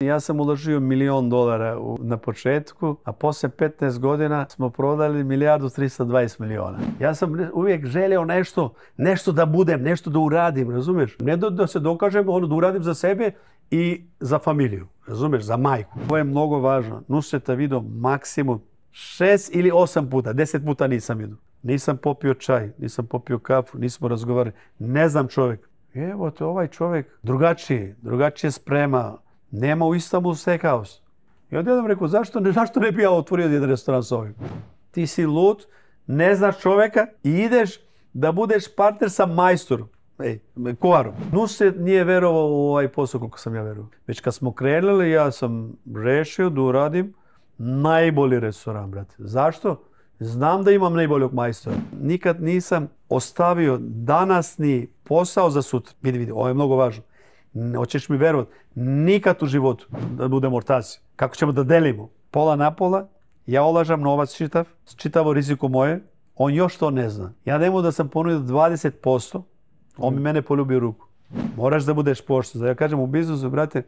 Ja sam uložio $1.000.000 na početku, a posle 15 godina smo prodali 1.320.000.000. Ja sam uvijek želeo nešto da budem, nešto da uradim, razumeš? Ne da se dokažem, da uradim za sebe i za familiju, razumeš, za majku. Ovo je mnogo važno. Nusreta vidio maksimum 6 ili 8 puta, 10 puta nisam vidio. Nisam popio čaj, nisam popio kafu, nismo razgovarali. Ne znam čovjek. Evo te ovaj čovjek drugačije sprema. Nema u Istanbul Steakhouse. I onda sam rekao, zašto ne bi ja otvorio jedan restoran s ovim? Ti si lud, ne znaš čovjeka i ideš da budeš partner sa majstorom, kuvarom. Nusret nije verovao u ovaj posao koliko sam ja verovao. Već kad smo krenuli, ja sam rešio da uradim najbolji restoran, brate. Zašto? Znam da imam najboljeg majstora. Nikad nisam ostavio danasni posao za sutra. Vidi, ovo je mnogo važno. Hoćeš mi verovati, nikad u životu da budemo ortaci. Kako ćemo da delimo? Pola na pola, ja ulažem novac čitavo riziko moje, on još to ne zna. Ja ne mogu da sam ponudio 20%, on mi mene poljubio ruku. Moraš da budeš pošten. Ja kažem u biznisu, brate,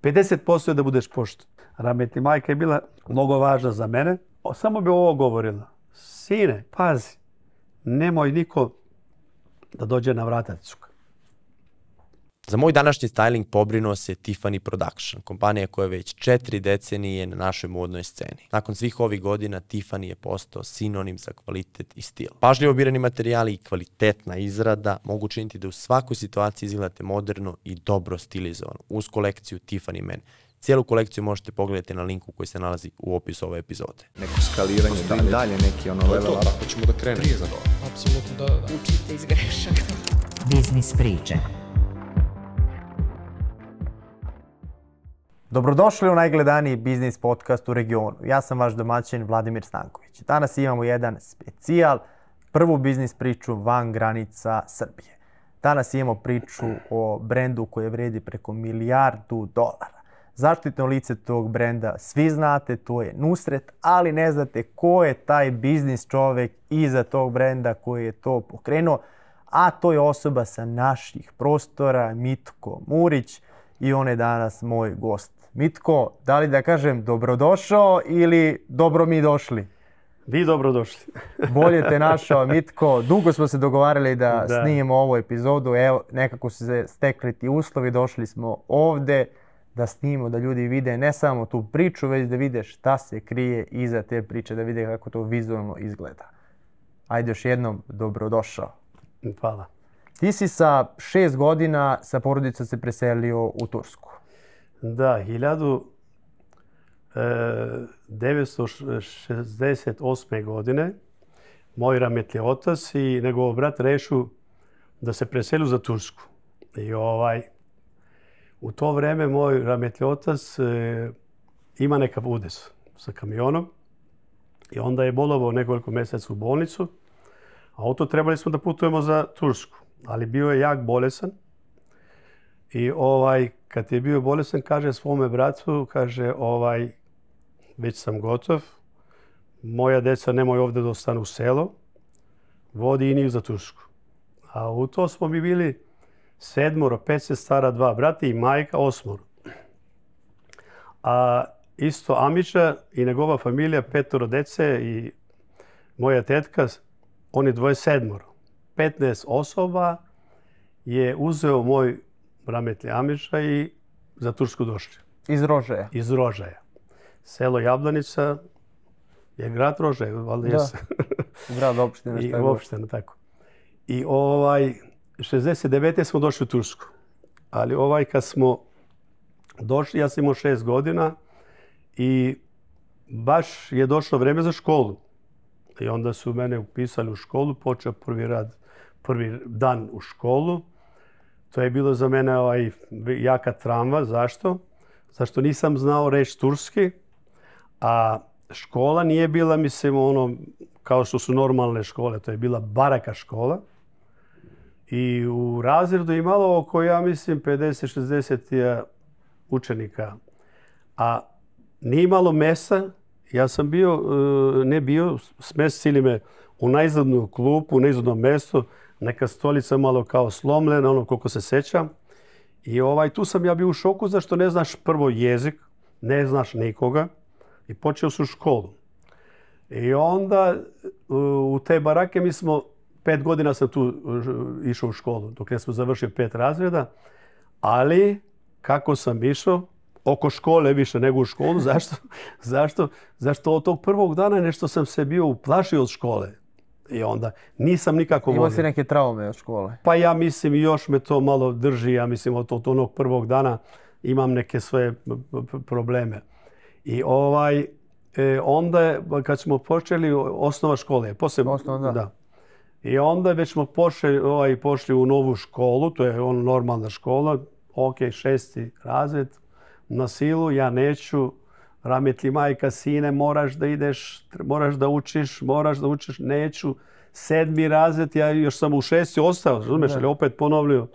50% je da budeš pošten. Rahmetli majka je bila mnogo važna za mene. Samo bi ovo govorila. Sine, pazi, nemoj niko da dođe na vratac. Za moj današnji styling pobrinuo se Tiffany Production, kompanija koja je već 4 decenije na našoj modnoj sceni. Nakon svih ovih godina Tiffany je postao sinonim za kvalitet i stil. Pažljivo birani materijali i kvalitetna izrada mogu činiti da u svakoj situaciji izgledate moderno i dobro stilizovano uz kolekciju Tiffany Men. Cijelu kolekciju možete pogledati na linku koji se nalazi u opisu ove epizode. Neko skaliranje, dalje neki level up. Ako ćemo da krenemo za to. Apsolutno da. Učite iz grešaka. Biznis priče. Dobrodošli u najgledaniji biznis podcast u regionu. Ja sam vaš domaćin Vladimir Stanković. Danas imamo jedan specijal, prvu biznis priču van granica Srbije. Danas imamo priču o brendu koji vredi preko $1 milijardu. Zaštitno lice tog brenda svi znate, to je Nusret, ali ne znate ko je taj biznis čovjek iza tog brenda koji je to pokrenuo, a to je osoba sa naših prostora, Mitko Murić, i on je danas moj gost. Mitko, da li da kažem dobrodošao ili dobro mi došli? Vi dobrodošli. Bolje te našao, Mitko. Dugo smo se dogovarali da snimimo ovu epizodu. Evo, nekako su se stekli ti uslovi. Došli smo ovde da snimimo, da ljudi vide ne samo tu priču, već da vide šta se krije iza te priče, da vide kako to vizualno izgleda. Ajde još jednom, dobrodošao. Hvala. Ti si sa 6 godina sa porodicom se preselio u Tursku. Da, 1968. godine moj rahmetli otac i njegov brat rešu da se preselu za Tursku. I u to vreme moj rahmetli otac ima nekav udes sa kamionom i onda je bolovao nekoliko mjeseca u bolnicu, a auto trebali smo da putujemo za Tursku, ali bio je jak bolesan. I kad je bio bolesan, kaže svome bratu, kaže već sam gotov, moja deca nemoj ovdje da ostanu u selo, vodi Iniju za Tursku. A u to smo mi bili 7, 5 sestara, 2 brata i majka 8. A isto Amića i njegova familija 5 dece i moja tetka, oni dvoje 7. 15 osoba je uzeo moj rahmetli Amića i za Tursku došli. Iz Rožaja? Iz Rožaja. Selo Jablanica je grad Rožaja, valjda jeste. Grad opština. I opština, tako. I 69. smo došli u Tursku. Ali kad smo došli, ja sam imao 6 godina i baš je došlo vreme za školu. I onda su mene upisali u školu, počeo prvi dan u školu. To je bilo za mene jaka travma. Zašto? Zašto nisam znao reći turski, a škola nije bila, mislim, kao što su normalne škole. To je bila baraka škola. I u razredu imalo oko, ja mislim, 50-60 učenika. A nije imalo mesa. Ja sam smestili me u najzadnu klupu, u najzadnom mjestu. Neka stolica malo kao slomljena, koliko se sećam. I tu sam ja bio u šoku zašto ne znaš prvo jezik, ne znaš nikoga i počeo sam u školu. I onda u te barake mi smo, 5 godina sam tu išao u školu, dok ne smo završio 5 razreda, ali kako sam išao, oko škole više nego u školu, zašto od tog prvog dana nešto sam se bio uplašio od škole. I onda nisam nikako Imao si neke traume od škole? Pa ja mislim još me to malo drži, ja mislim od onog prvog dana imam neke svoje probleme. I onda kad smo počeli osnova škole, da. I onda već smo pošli u novu školu, to je normalna škola, ok, 6. razred, na silu, ja neću, rametli majka, sine, moraš da ideš, moraš da učiš, neću. 7. razred, ja još sam u 6. ostao, razumiješ, ali opet ponovlio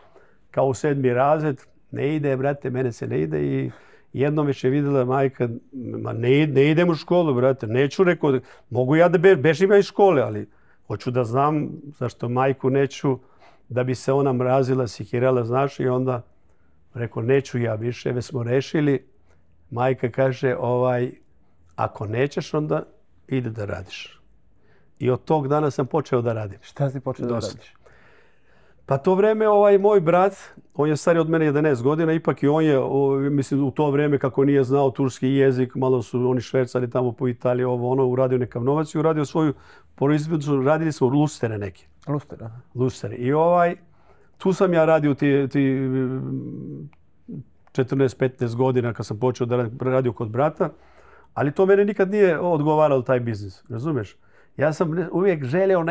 kao u 7. razred, ne ide, brate, mene se ne ide i jednom već je vidjela majka, ne idem u školu, brate, neću, rekao, mogu ja da bežim iz škole, ali hoću da znam zašto majku neću, da bi se ona mrazila, sikirala, znaš, i onda rekao, neću ja više, već smo rešili. Majka kaže, ako nećeš, onda ide da radiš. I od tog dana sam počeo da radim. Šta si počeo da radiš? Pa to vreme moj brat, on je stariji od mene 11 godina, ipak i on je, mislim, u to vreme kako nije znao turski jezik, malo su oni švercali tamo po Italiji, uradio nekav novac i uradio svoju proizvodu, radili smo lustere neke. Lustere. I tu sam ja radio ti 14-15 godina kad sam počeo da radio kod brata, ali to mene nikad nije odgovaralo taj biznis, razumiješ? Ja sam uvijek želeo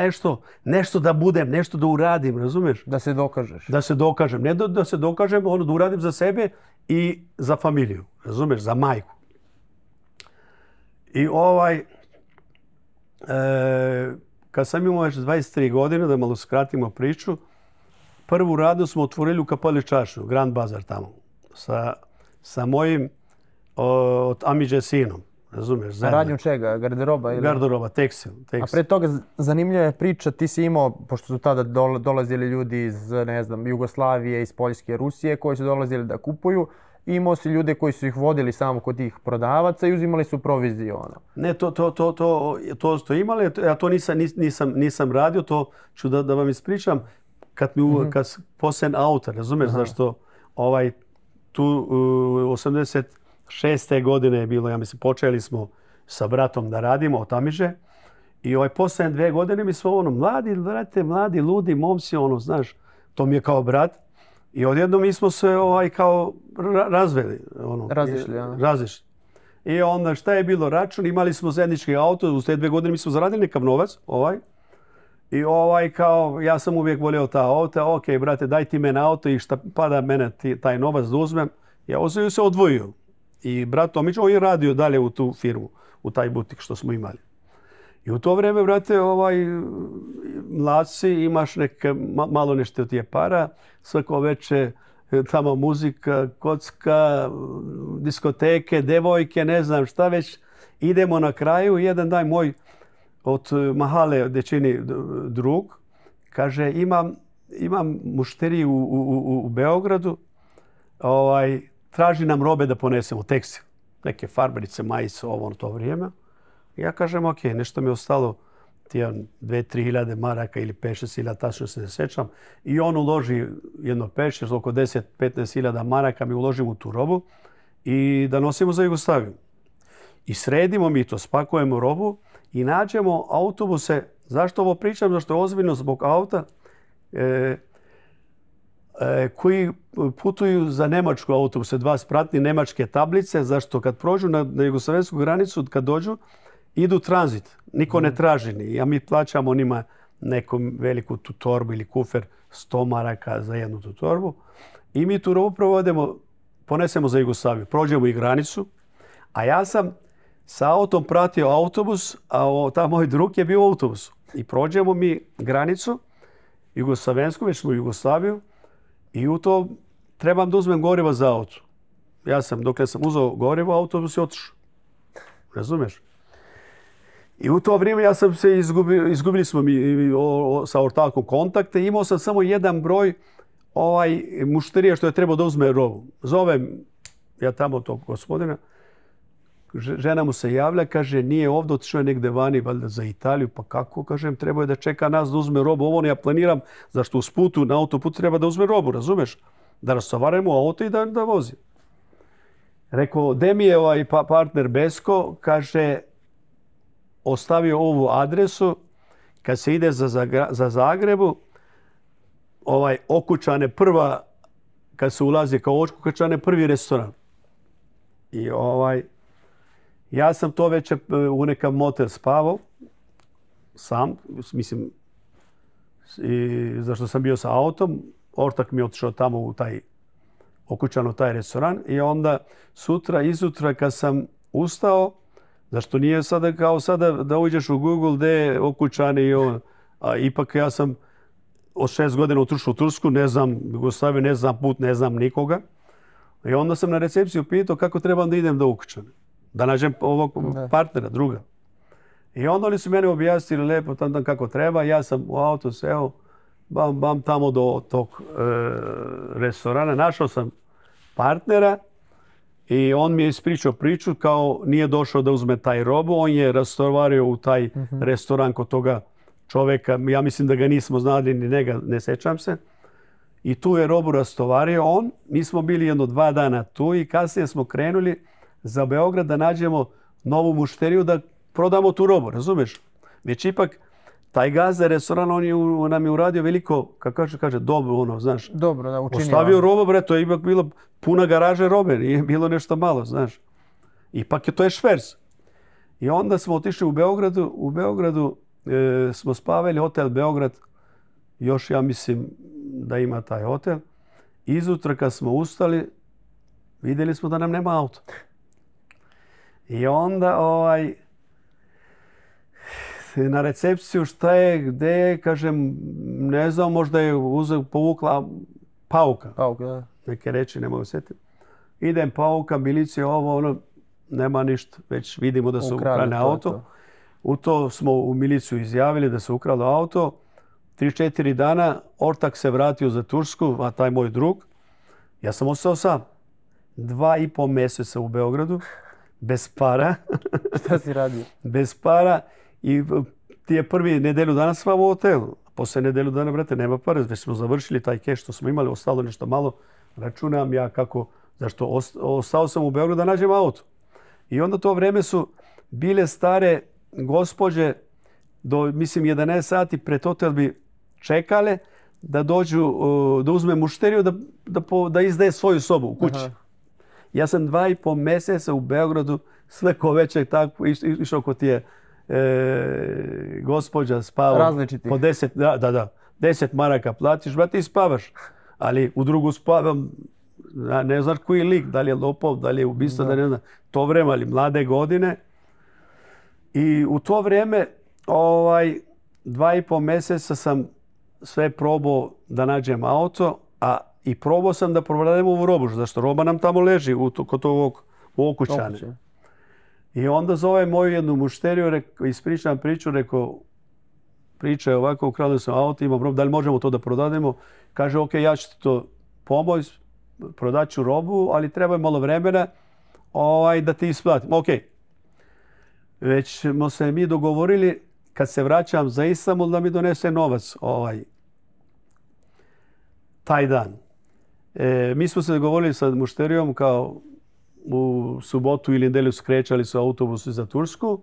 nešto da budem, nešto da uradim, razumiješ? Da se dokažeš. Da se dokažem. Ne da se dokažem, da uradim za sebe i za familiju, razumiješ? Za majku. I kad sam imao već 23 godine, da malo skratimo priču, prvu radnju smo otvorili u Kapali Čaršiju, Grand Bazar tamo, sa mojim Amidže sinom. Razumiješ? Radnju čega? Garderoba? Garderoba, tekstil. A pre toga zanimljiva je priča, ti si imao, pošto su tada dolazili ljudi iz, ne znam, Jugoslavije, iz Poljske, Rusije, koji su dolazili da kupuju, imao si ljude koji su ih vodili samo kod tih prodavaca i uzimali su proviziju. Ne, to ste imali, ja to nisam radio, to ću da vam ispričam kad postajem autor, razumiješ, zašto tu 86. godine je bilo, ja mislim, počeli smo sa bratom da radimo od Amidže i posljednje 2 godine mi smo mladi, ludi momci, znaš, to mi je kao brat i odjednom mi smo se kao razveli. Razišli. I onda šta je bilo račun, imali smo zajednički auto, u te 2 godine mi smo zaradili nekav novac, i kao, ja sam uvijek volio ta auta, ok, brate, daj ti mene auto i šta pada mene taj novac da uzmem, ja se odvojio. I brat Amidže, on je radio dalje u tu firmu, u taj butik što smo imali. I u to vrijeme, brate, mlad si, imaš malo nešto ti je para, svako veče tamo muzika, kocka, diskoteke, devojke, ne znam šta već. Idemo na kraju, jedan dan moj od mahale dečini drug, kaže, imam mušteriju u Beogradu, traži nam robe da ponesemo, tekstil, neke farbarice, majice, to vrijeme. Ja kažem, ok, nešto mi je ostalo, 2-3 hiljade maraka ili 5-6 hiljada, tačno se ne sjećam. I on uloži jedno 5-6, oko 10-15 hiljada maraka mi uložimo u tu robu i da nosimo za Jugoslaviju. I sredimo mi to, spakujemo robu i nađemo autobuse. Zašto ovo pričam? Zašto je ozbiljno zbog auta koji putuju za Nemačku autobuse, 2 spratni nemačke tablice, zašto kad prođu na jugoslavensku granicu, kad dođu, idu tranzit. Niko ne traži, a mi plaćamo njima neku veliku tu torbu ili kufer, 100 maraka za jednu tu torbu. I mi tu robu ponesemo za Jugoslaviju. Prođemo i granicu, a ja sam sa autom pratio autobus, a ta moj drug je bio u autobusu. I prođemo mi granicu, jugoslavensku, već smo u Jugoslaviju, i u to trebam da uzmem gorivo za auto. Dokle sam uzeo gorivo, autobus je otišao. Razumiješ? I u to vrijeme ja sam se izgubili smo mi sa ortakom kontakte. Imao sam samo jedan broj mušterija što je trebao da uzme robu. Zovem ja tamo tog gospodina. Žena mu se javlja, kaže, nije ovdje, otišao je negdje vani, valjda za Italiju. Pa kako, kažem, trebao je da čeka nas da uzme robu. Ovo ja planiram, zašto uz putu, na autoputu treba da uzme robu, razumeš? Da rastovarimo auto i da vozi. Rekao, gde mi je partner Besko, kaže, ostavio ovu adresu, kad se ide za Zagrebu, Okučane prva, kad se ulazi kao Okučane, prvi restoran. I ja sam to već u nekam motel spavao, sam, mislim, zašto sam bio sa autom, ortak mi je otišao tamo u taj Okučano, taj restoran, i onda izutra kad sam ustao, zašto nije sada kao sada da uđeš u Google gdje je Okučani i ovo, a ipak ja sam od 6 godina otišao u Tursku, ne znam Jugoslaviju, ne znam put, ne znam nikoga. I onda sam na recepciju pitao kako trebam da idem do Okučana. Da nađem ovog partnera, druga. I onda oni su meni objasnili lijepo tam kako treba. Ja sam u auto seo, bam tamo do tog restorana. Našao sam partnera i on mi je ispričao priču kao nije došao da uzme taj robu. On je rastovario u taj restoran kod toga čovjeka. Ja mislim da ga nismo znali ni njega, ne sećam se. I tu je robu rastovario on. Mi smo bili 2 dana tu i kasnije smo krenuli za Beograd da nađemo novu mušteriju da prodamo tu robu, razumeš? Već ipak taj gazda restoran, on nam je uradio veliko, kako kaže, dobro, znaš. Dobro, da, učinio. Ostavio robu, bre, to je ipak bilo puna garaže robe, nije bilo nešto malo, znaš. Ipak to je švers. I onda smo otišli u Beogradu smo spavali, hotel Beograd, još ja mislim da ima taj hotel. Izutra kad smo ustali, vidjeli smo da nam nema auto. I onda na recepciju šta je, gdje je, kažem, ne znam, možda je povukla pauka. Pauka, da. Neke reči, ne mogu sjetiti. Idem pauka, milicija, nema ništa. Već vidimo da su ukrali auto. U to smo u miliciju izjavili da se ukralo auto. 3-4 dana ortak se vratio za Tursku, a taj moj drug. Ja sam ostao sam. 2,5 mjeseca u Beogradu. Bez para. Šta si radio? Bez para. I ti je prvi nedelju dana sva u hotelu. Poslije nedelju dana, brate, nema para. Već smo završili taj keš što smo imali. Ostalo nešto malo. Računam ja kako. Zašto ostao sam u Beogradu da nađem auto. I onda to vrijeme su bile stare gospođe do, mislim, 11 sati pred hotel bi čekale da dođu, da uzme mušteriju da izdaje svoju sobu u kući. Aha. Ja sam 2,5 mjeseca u Beogradu, sve ko večer tako išao kod ti je gospođa spava. Različiti. Po 10, 10 maraka platiš, brate, i spavaš. Ali u drugu spavam, ne znaš koji lik, da li je lopov, da li je ubistvo, da ne znam. To vreme, ali mlade godine. I u to vrijeme, 2,5 mjeseca sam sve probao da nađem auto, a i probao sam da prodademo ovu robu, zašto roba nam tamo leži kod ovog Okučane. I onda zove moju jednu mušteriju, ispričam priču, rekao, priča je ovako, ukrali sam auto, imam robu, da li možemo to da prodademo? Kaže, ok, ja ću ti to pomoći, prodat ću robu, ali treba malo vremena da ti isplatim. Ok. Već smo se mi dogovorili, kad se vraćam za Istanbul, da mi donese novac taj dan. Mi smo se dogovorili sa mušterijom kao u subotu ili nedelju skrećali su autobusi za Tursku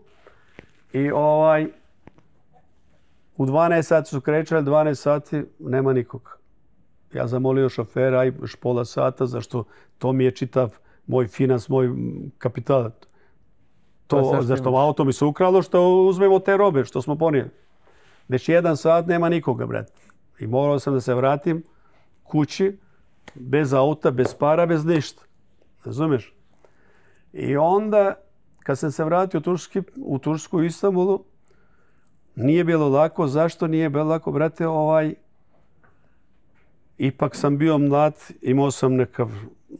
i u 12 sati su krećali, 12 sati nema nikog. Ja zamolio šofera aj još pola sata, zašto to mi je čitav moj finans, moj kapital. Zašto auto mi se ukralo, što uzmemo te robe, što smo ponijeli. Već 1 sat nema nikoga, brat. I morao sam da se vratim kući, bez auta, bez para, bez ništa. Razumiješ? I onda, kad sam se vratio u Tursku, u Istanbulu, nije bilo lako. Zašto nije bilo lako, brate? Ipak sam bio mlad, imao sam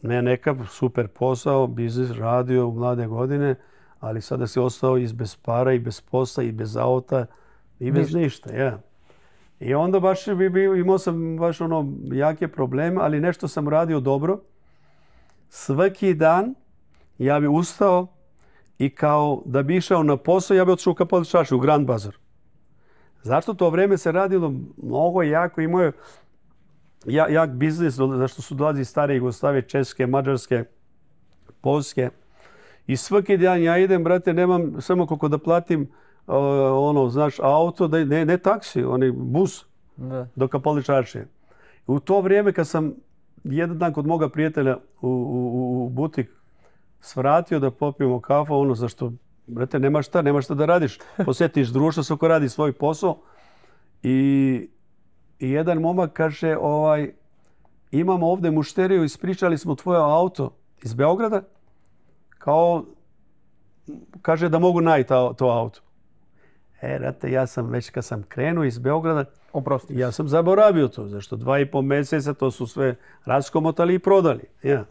nekav super posao, biznis, radio u mlade godine, ali sada si ostao i bez para, i bez posla, i bez auta, i bez ništa. Ja. I onda baš imao sam baš jake probleme, ali nešto sam radio dobro. Svaki dan ja bi ustao i kao da bi išao na posao, ja bi otišao u Kapaličaši, u Grand Bazar. Zašto to vrijeme se radilo mnogo jako, imao je jak biznis, zašto su dolazi iz stare Jugoslavije, Česke, Mađarske, Poljske. I svaki dan ja idem, brate, nemam samo koliko da platim znaš, auto, ne taksi, bus do Kapaličašije. U to vrijeme kad sam jedan dan kod moga prijatelja u butik svratio da popijemo kafu, zašto, brate, nema šta da radiš. Posjetiš društvo, svako radi svoj posao. I jedan momak kaže, imamo ovdje mušteriju, ispričali smo tvoje auto iz Beograda, kao, kaže da mogu najti to auto. Brate, ja sam već kad sam krenuo iz Beograda, ja sam zaboravio to, zašto 2,5 mjeseca to su sve raskomotali i prodali. Ja.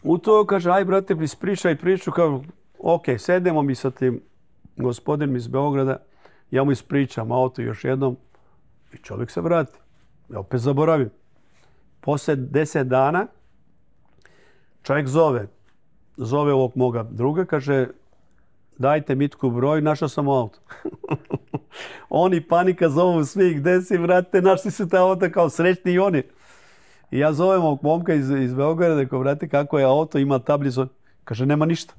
U to kaže, aj brate, ispričaj priču, kao, ok, sedemo mi sa tim gospodinom iz Beograda, ja mu ispričam auto još jednom i čovjek se vrati. Ja opet zaboravim. Poslije 10 dana čovjek zove ovog moga druga, kaže, dajte Mitku broj, našao sam auto. Oni panika zovu svi, gde si, vrate, našli su ta auto, kao srećni i oni. I ja zovem ovog momka iz Beograda, rekao, vrate, kako je auto, ima tablicu. Kaže, nema ništa.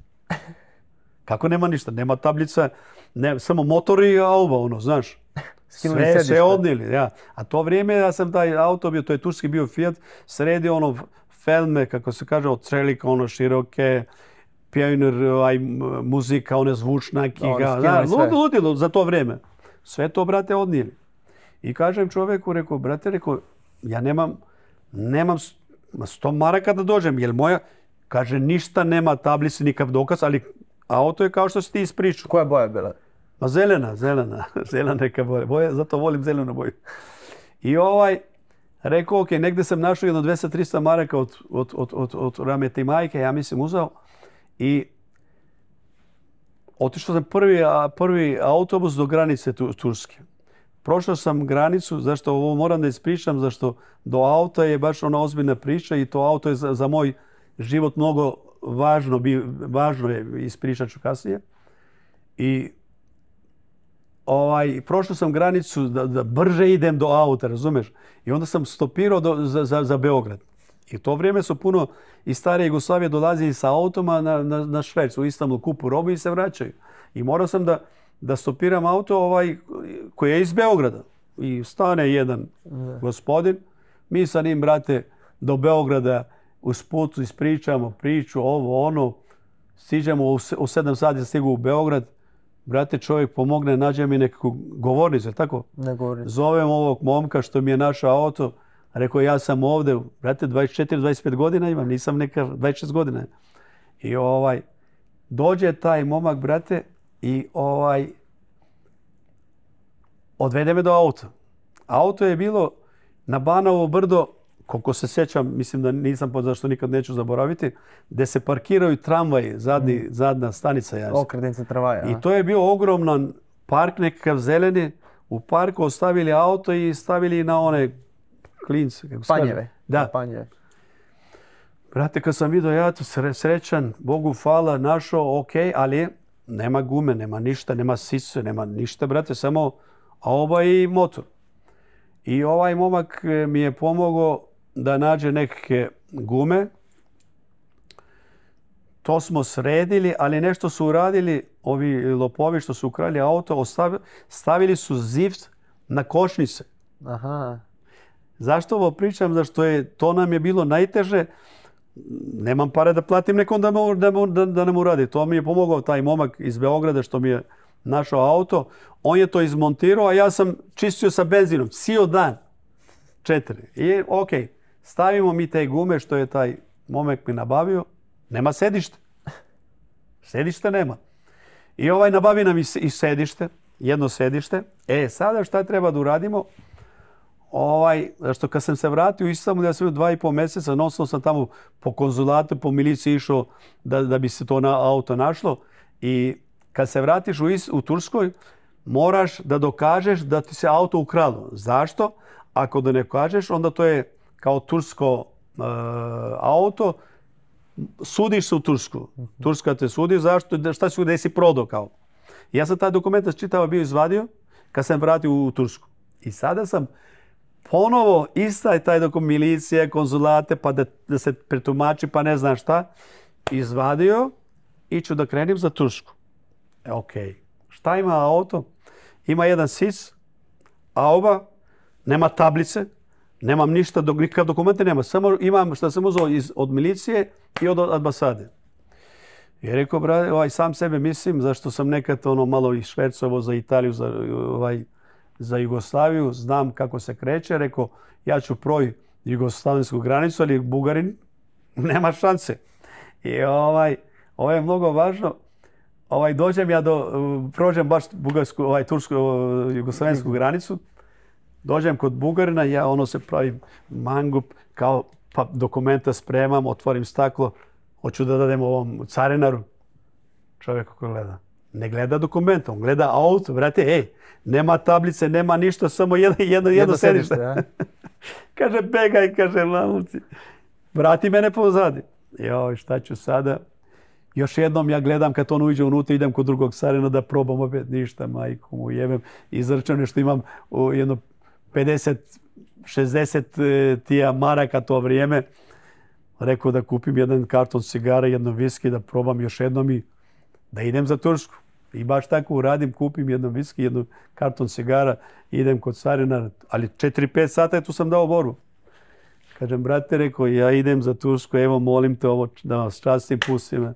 Kako nema ništa? Nema tablica, samo motor i auba, znaš. Sve odnijeli, ja. A to vrijeme ja sam taj auto bio, to je turski bio Fiat, sredio felme, kako se kaže, od Trelika, široke, Pioneer, muzika, zvučnaki, ludilo za to vrijeme. Sve to, brate, odnijeli. I kažem čovjeku, rekao, brate, ja nemam 100 maraka da dođem, jer moja, kaže, ništa nema tablice, nikav dokaz, ali auto je kao što si ti ispričao. Koja boja je bila? Ma zelena neka boja, zato volim zelenu boju. I rekao, ok, negdje sam našao jedno 200-300 maraka od ramete i majke, ja mislim uzao. I otišao sam prvi autobus do granice Turske. Prošao sam granicu, zašto ovo moram da ispričam, zašto do auta je baš ona ozbiljna priča i to auto je za moj život mnogo važno je, ispričat ću kasnije. I prošao sam granicu da brže idem do auta, razumeš? I onda sam stopirao za Beograd. I to vrijeme su puno iz stare Jugoslavije dolazili sa automa na Švec, u Istanbul, kupu robu i se vraćaju. I morao sam da stopiram auto koji je iz Beograda. I stane jedan gospodin, mi sa njim, brate, do Beograda uz putu ispričamo priču, stižemo u 7 sati, stigu u Beograd. Brate, čovjek pomogne, nađe mi nekakvu govornicu, tako? Ne govornicu. Zovem ovog momka što mi je našao auto. Rekao, ja sam ovdje, brate, 24-25 godina imam, nisam neka 26 godina. I dođe taj momak, brate, i odvede me do auta. Auto je bilo na Banovo brdo, koliko se sjećam, mislim da nisam zašto nikad neću zaboraviti, gdje se parkiraju tramvaji, zadnja stanica. Okretnica tramvaja. I to je bio ogroman park, nekakav zeleni. U parku ostavili auto i stavili na one klince. Panjeve. Da. Panjeve. Brate, kad sam vidio ja to srećan, Bogu hvala, našao, ok, ali nema gume, nema ništa, nema sise, nema ništa, brate, samo auba i motor. I ovaj momak mi je pomogao da nađe neke gume. To smo sredili, ali nešto su uradili, ovi lopovi što su ukrali auto, stavili su zift na kočnice. Aha. Zašto ovo pričam? Zašto to nam je bilo najteže. Nemam pare da platim nekom da nam uradi. To mi je pomogao taj momak iz Beograda što mi je našao auto. On je to izmontirao, a ja sam čistio sa benzinom. Cijel dan. 4. I ok, stavimo mi te gume što je taj momak mi nabavio. Nema sedište. Sedište nema. I nabavi nam i sedište. Jedno sedište. Sada šta treba da uradimo? Zašto kad sam se vratio u Istanbul, ja sam 2,5 mjeseca, nosno sam tamo po konzulatu, po miliciji išao da bi se to auto našlo. I kad se vratiš u Turskoj, moraš da dokažeš da ti se auto ukralo. Zašto? Ako da ne kažeš, onda to je kao tursko auto, sudiš se u Tursku. Turska te sudi, zašto? Šta si gdje si prodao kao? Ja sam taj dokument čitao bio izvadio kad sam vratio u Tursku. I sada sam ponovo ista taj dokument, milicije, konzulate, pa da se pretumači, pa ne znam šta, izvadio i ću da krenim za Tursku. Ok. Šta ima auto? Ima jedan SIS, AUBA, nema tablice, nemam ništa, nikakav dokumente nema. Samo imam što sam uzeo od milicije i od ambasade. I rekao, brate, sam sebe mislim, zašto sam nekad malo i švercovo za Italiju, za Jugoslaviju, znam kako se kreće. Rekao, ja ću proj jugoslavensku granicu, ali Bugarin nema šanse. I ovo je mnogo važno. Dođem ja prođem baš bugarsku, tursku, jugoslavensku granicu. Dođem kod Bugarina, ja se pravim mangup, kao pa dokumenta spremam, otvorim staklo, hoću da dadem ovom carinaru. Čovjek koji gleda. Ne gleda dokumenta, on gleda auto, brate, nema tablice, nema ništa, samo jedno sedište. Kaže, begaj, kaže, mamuci. Vrati mene pozadi. Joj, šta ću sada? Još jednom ja gledam kad on uđe unutra, idem kod drugog carina da probam opet ništa, majku mu jebem. Izračunam što imam jedno 50-60 tija maraka to vrijeme. Rekao da kupim jedan karton cigara, jedno viski, da probam još jednom i da idem za Tursku. I baš tako uradim, kupim jedno viski, jednu karton cigara, idem kod carina, ali 4-5 sata tu sam dao borbu. Kažem, brate, rekao, ja idem za Tursku, evo molim te ovo da vas častim, pusti me.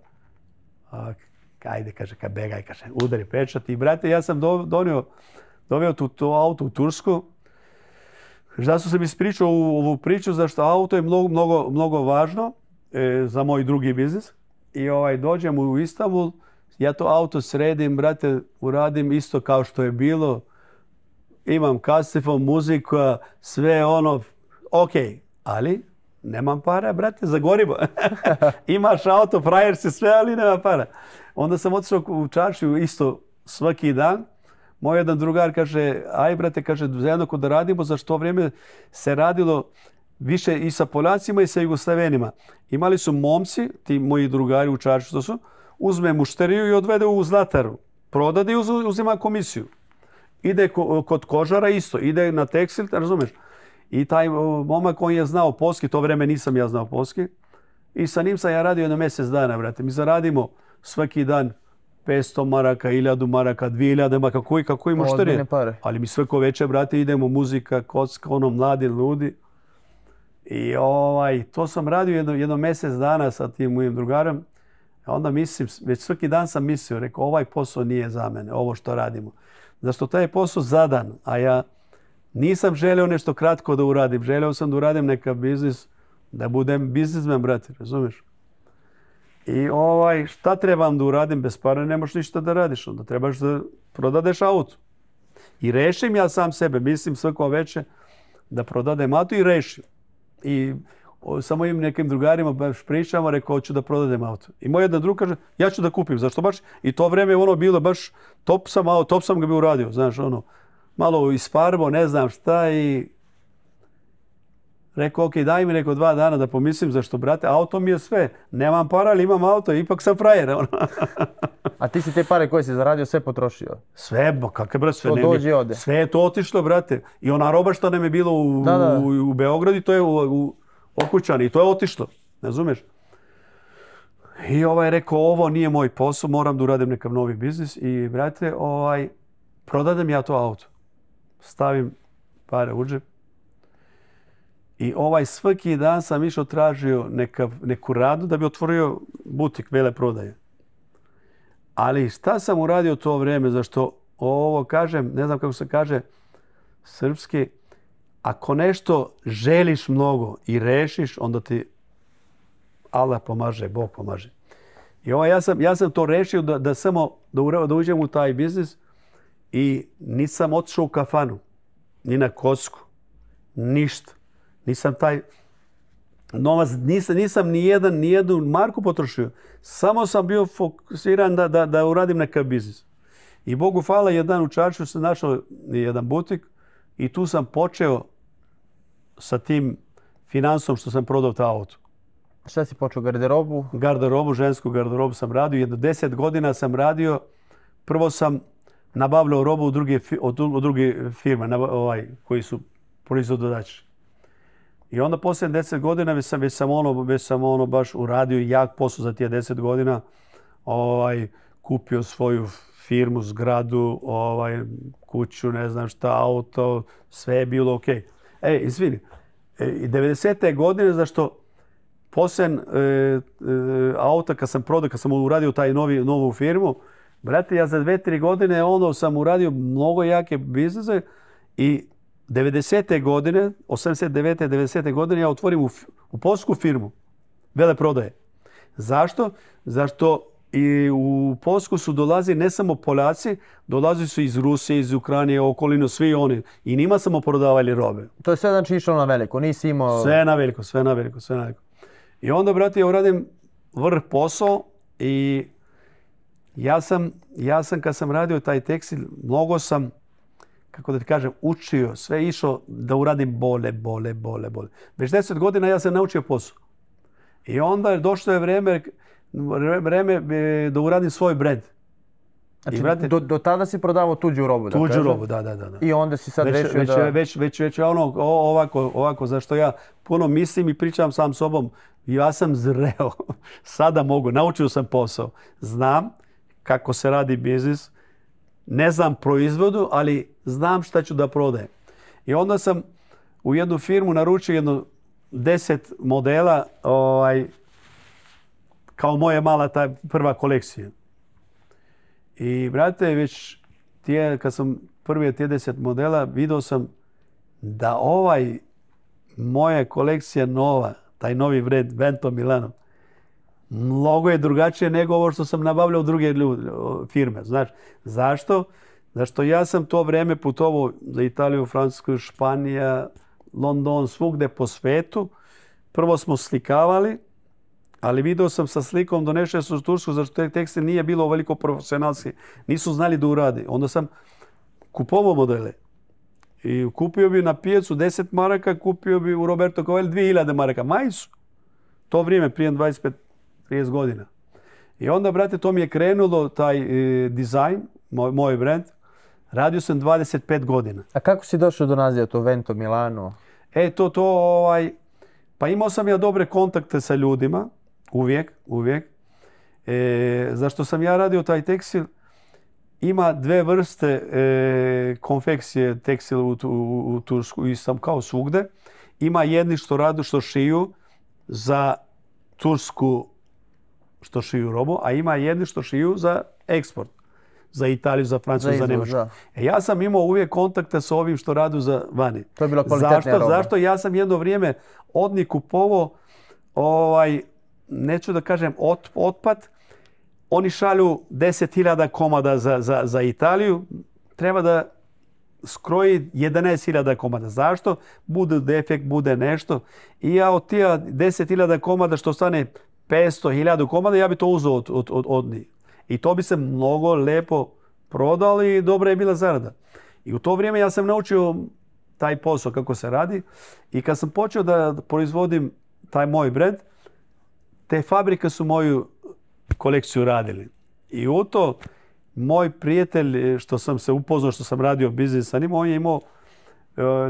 Ajde, kaže, begaj, kaže, udari pečat. I brate, ja sam doveo to auto u Tursku. Zašto sam ispričao ovu priču? Zašto auto je mnogo važno za moj drugi biznis. I dođem u Istanbul, ja to auto sredim, brate, uradim isto kao što je bilo. Imam kastifon, muzika, sve ok, ali nemam para, brate, za gorivo. Imaš auto, frajer si sve, ali nema para. Onda sam otišao u čaršiju isto svaki dan. Moj jedan drugar kaže, aj brate, kaže, zajedno kod da radimo, za što vrijeme se radilo više i sa Poljacima i sa Jugoslavenima. Imali su momci, ti moji drugari u čaršu, što su, uzme mušteriju i odvede u Zlataru. Prodade i uzima komisiju. Ide kod kožara isto, ide na tekstil, razumeš? I taj momak, on je znao polski, to vrijeme nisam ja znao polski. I sa njim sam ja radio jedno mjesec dana, brate. Mi zaradimo svaki dan 500 maraka, 1000 maraka, 2000 maraka, kako i mušterije. Ali mi svako večer, brate, idemo muzika, kocka, mladi ljudi. I to sam radio jedno mjesec dana sa tim mojim drugarom. Onda mislim, već svaki dan sam mislio, rekao, ovaj posao nije za mene, ovo što radimo. Zašto taj je posao zadan, a ja nisam želeo nešto kratko da uradim. Želeo sam da uradim neka biznis, da budem biznismen, brate, razumiješ? I šta trebam da uradim bez para, ne možeš ništa da radiš. Onda trebaš da prodadeš auto. I rešim ja sam sebe, mislim svako večer da prodadem auto i rešim. I sa mojim nekim drugarima baš pričamo, rekao, hoću da prodadem auto. I moj jedan drug kaže, ja ću da kupim. Zašto baš? I to vrijeme je bilo baš top sam ga bi uradio, znaš, malo isfarbao, ne znam šta i rekao, ok, daj mi 2 dana da pomislim, zašto, brate, auto mi je sve. Nemam para, ali imam auto, ipak sam frajer. A ti si te pare koje si zaradio sve potrošio? Sve, kakve, brate, sve. To dođe i ode. Sve je to otišlo, brate. I ona roba što nam je bilo u Beogradu, to je u Okučani, i to je otišlo. Ne razumeš? I rekao, ovo nije moj posao, moram da uradim nekav novi biznis. I, brate, prodadem ja to auto. Stavim pare u džep. I svaki dan sam išao tražio neku radu da bi otvorio butik veleprodaje. Ali šta sam uradio to vrijeme, zašto ovo kažem, ne znam kako se kaže srpski, ako nešto želiš mnogo i rešiš, onda ti Allah pomaže, Bog pomaže. I ja sam to rešio da samo da uđem u taj biznis i nisam otišao u kafanu, ni na kocku, ništa. Nisam taj novac, nisam ni jednu marku potrošio. Samo sam bio fokusiran da uradim nekav biznis. I Bogu hvala, jedan u Čačku sam našao jedan butik i tu sam počeo sa tim finansom što sam prodao ta auto. Šta si počeo, garderobu? Garderobu, žensku garderobu sam radio. Jedno 10 godina sam radio. Prvo sam nabavljao robu od druge firme koji su proizvođači. I onda poslije 10 godina već sam ono baš uradio jak posao za tije 10 godina. Kupio svoju firmu, zgradu, kuću, ne znam šta, auto, sve je bilo ok. Izvini, 90. godine, zašto poslije auta kad sam prodao, kad sam uradio taj novu firmu, brate, ja za 2-3 godine sam uradio mnogo jake biznise i 90. godine, 89. 90. godine ja otvorim u polsku firmu veleprodaje. Zašto? Zašto i u Polsku su dolazi ne samo Poljaci, dolazi su iz Rusije, iz Ukrajine, okolino, svi oni. I njima smo prodavali robe. To je sve znači išlo na veliko, nisi imao... Sve na veliko. I onda, brate, ja uradim vrh posao i ja sam kad sam radio taj tekstil, mnogo sam, kako da ti kažem, učio, sve išao da uradim bolje. Već 10 godina ja sam naučio posao. I onda došlo je vreme da uradim svoj brand. Znači, do tada si prodavao tuđu robu, da kažem? Tuđu robu, da. I onda si sad rešio da... Već ovako, zašto ja puno mislim i pričam sam sobom. Ja sam zreo. Sada mogu, naučio sam posao. Znam kako se radi biznis. Ne znam proizvodu, ali znam šta ću da prodajem. I onda sam u jednu firmu naručio 10 modela kao moja mala ta prva kolekcija. I, brate, već kad sam prvi 10 modela, vidio sam da moja kolekcija nova, taj novi brand Vento Milano, mnogo je drugačije nego ovo što sam nabavljao druge firme. Znaš, zašto? Zašto ja sam to vrijeme putovao za Italiju, Francusku, Španija, London, svugde po svetu. Prvo smo slikavali, ali vidio sam sa slikom donešao su u Tursku, zašto tekstil nije bilo veliko profesionalski. Nisu znali da uradi. Onda sam kupovao modele. I kupio bi na pijacu 10 maraka, kupio bi u Roberto Cavalli 2000 maraka. Majicu. To vrijeme, prije 25-30 godina. I onda, brate, to mi je krenulo, taj dizajn, moj brand. Radio sam 25 godina. A kako si došao do naziva to Vento Milano? Pa imao sam ja dobre kontakte sa ljudima. Uvijek. Zašto sam ja radio taj tekstil, ima dve vrste konfekcije tekstila u Tursku i sam kao svugde. Ima jedni što šiju za Tursku, što šiju robu, a ima jedni što šiju za eksport. Za Italiju, za Francusku, za Njemačku. Ja sam imao uvijek kontakte s ovim što radu za vani. To je bila kvalitetna roba. Zašto? Ja sam jedno vrijeme od njih kupovao neću da kažem otpad. Oni šalju 10.000 komada za Italiju. Treba da skroji 11.000 komada. Zašto? Bude defekt, bude nešto. I ja od tija 10.000 komada što stane 500.000 komada, ja bi to uzeo od njih. I to bi se mnogo lepo prodali i dobra je bila zarada. I u to vrijeme ja sam naučio taj posao kako se radi. I kad sam počeo da proizvodim taj moj brand, te fabrike su moju kolekciju radili. I u to moj prijatelj, što sam se upoznao, što sam radio biznis sa njim, on je imao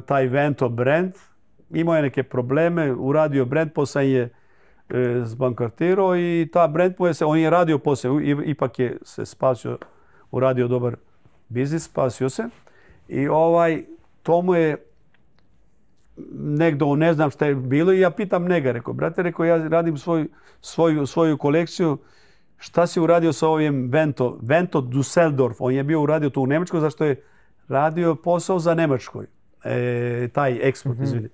taj Vento brand. Imao je neke probleme, uradio brand, poslije je zbankrotirao i ta brand on je radio poslije, ipak je se spasio, uradio dobar biznis, spasio se. I to mu je negdje, ne znam šta je bilo i ja pitam njega, brate, ja radim svoju kolekciju, šta si uradio sa ovim Vento Düsseldorf, on je bio uradio to u Njemačkoj, zašto je radio posao za Njemačkoj, taj eksport, izvini.